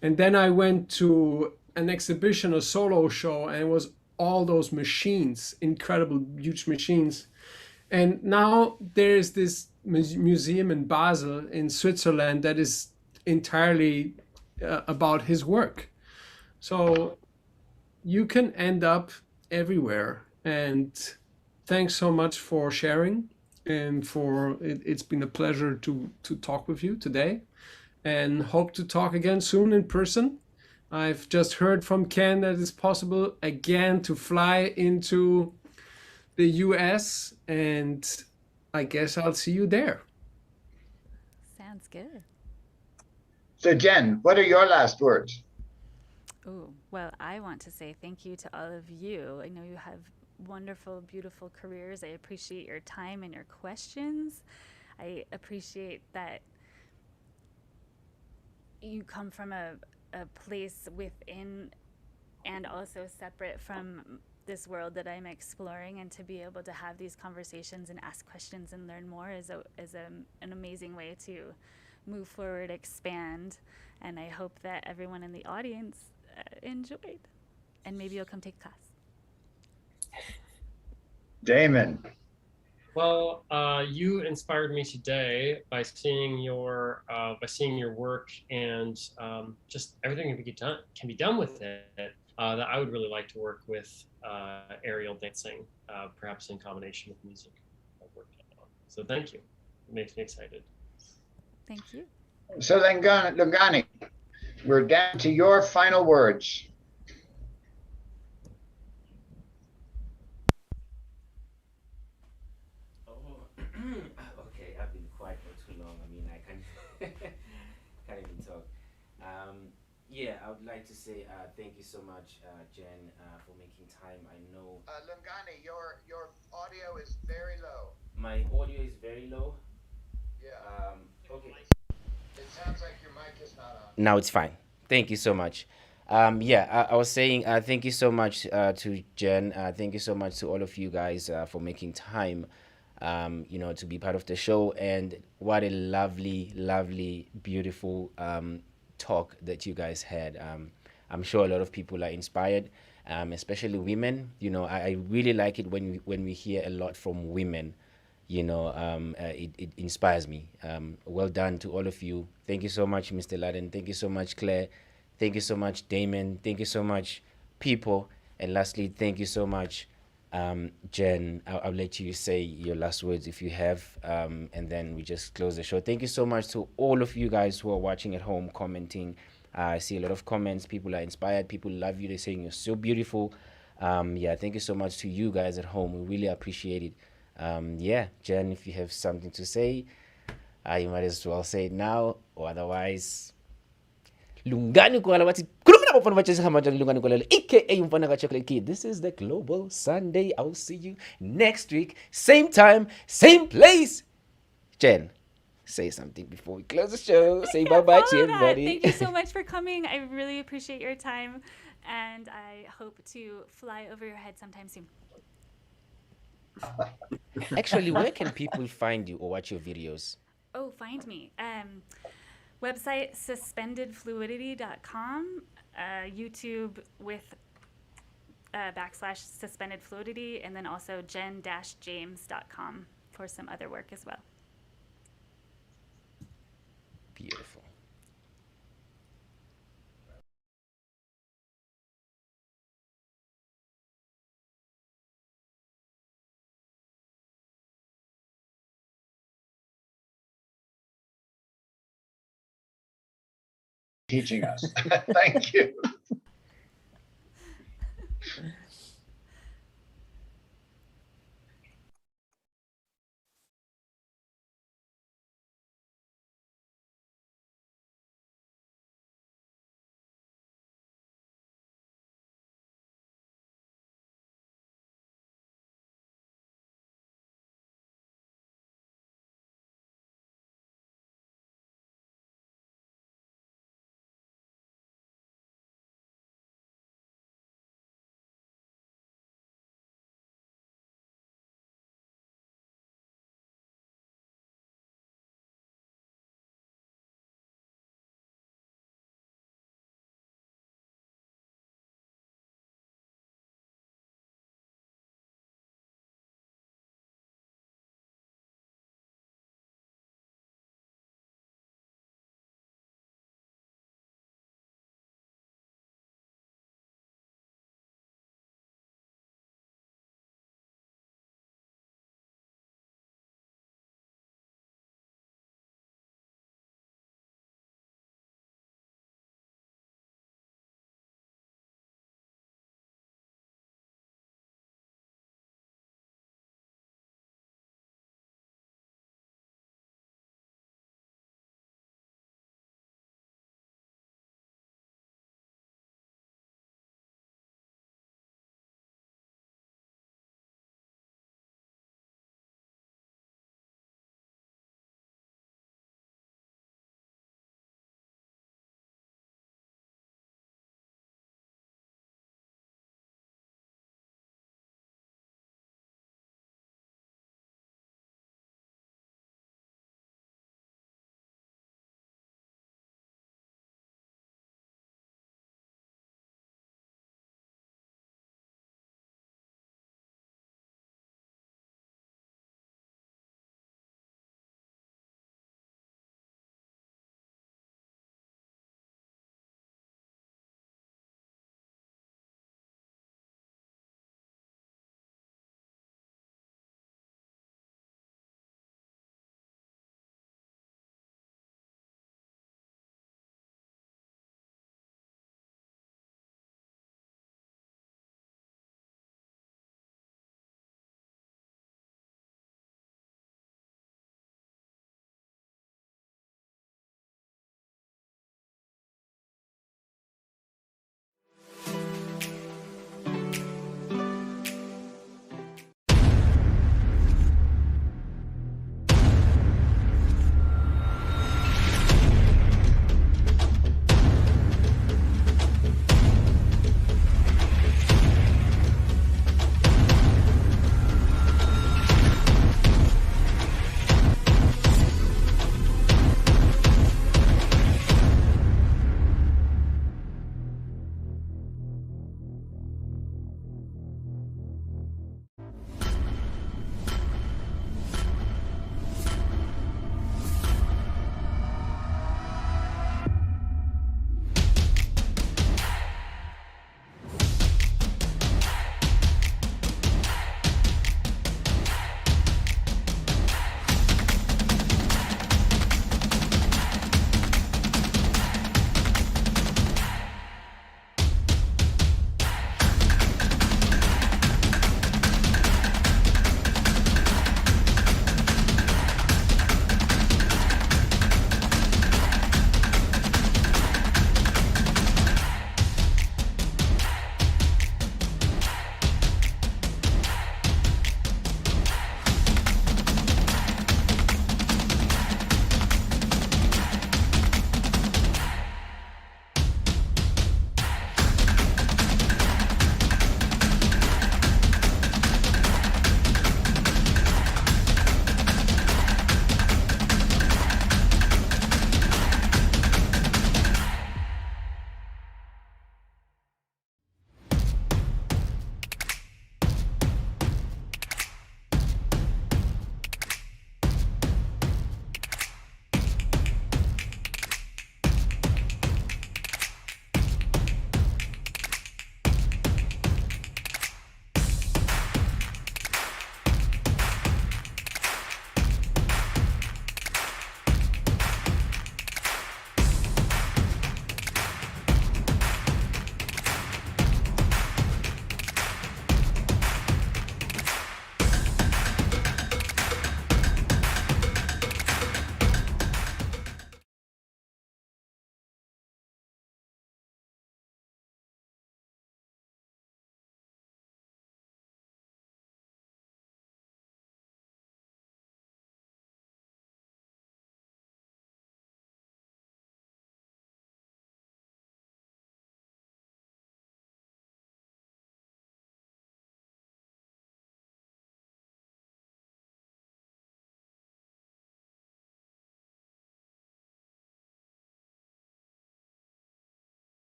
And then I went to an exhibition, a solo show, and it was all those machines, incredible, huge machines. And now there's this museum in Basel in Switzerland that is entirely about his work. So you can end up everywhere. And thanks so much for sharing. And it's been a pleasure to talk with you today. And hope to talk again soon in person. I've just heard from Ken that it's possible again to fly into the US, and I guess I'll see you there. Sounds good. So Jen, what are your last words? Oh, well, I want to say thank you to all of you. I know you have wonderful, beautiful careers. I appreciate your time and your questions. I appreciate that you come from a place within and also separate from this world that I'm exploring, and to be able to have these conversations and ask questions and learn more is an amazing way to move forward, expand, and I hope that everyone in the audience enjoyed, and maybe you'll come take a class. Damon. Well, you inspired me today by seeing your work and just everything can be done with it. That I would really like to work with aerial dancing, perhaps in combination with music. So thank you. It makes me excited. Thank you. So then, Lungani, we're down to your final words. Okay, I've been quiet for too long. I mean, I can't even talk. Yeah, I would like to say thank you so much, Jen, for making time. I know Lungani, your audio is very low. my audio is very low. Yeah. Okay. It sounds like your mic is not on. Now it's fine. Thank you so much. Yeah, I was saying thank you so much to Jen. Thank you so much to all of you guys for making time, to be part of the show. And what a lovely, lovely, beautiful talk that you guys had. I'm sure a lot of people are inspired, especially women. I really like it when we hear a lot from women. It inspires me. Well done to all of you. Thank you so much, Mr. Laden. Thank you so much, Claire. Thank you so much, Damon. Thank you so much, people. And lastly, thank you so much, Jen. I'll let you say your last words if you have, and then we just close the show. Thank you so much to all of you guys who are watching at home, commenting. I see a lot of comments. People are inspired. People love you. They're saying you're so beautiful. Yeah, thank you so much to you guys at home. We really appreciate it. Yeah, Jen, if you have something to say, you might as well say it now, or otherwise, Lungani ko alawati kulumina po panwache sa hamajan Lungani ko lalo aka yung panaka chocolate kid. This is the Global Sunday. I'll see you next week, same time, same place. Jen, say something before we close the show. Say bye bye to everybody. Thank you so much for coming. I really appreciate your time, and I hope to fly over your head sometime soon. Actually, where can people find you or watch your videos? Oh, find me. Website suspendedfluidity.com. YouTube with /suspended fluidity, and then also jen-james.com for some other work as well. Beautiful. Teaching us. Thank you.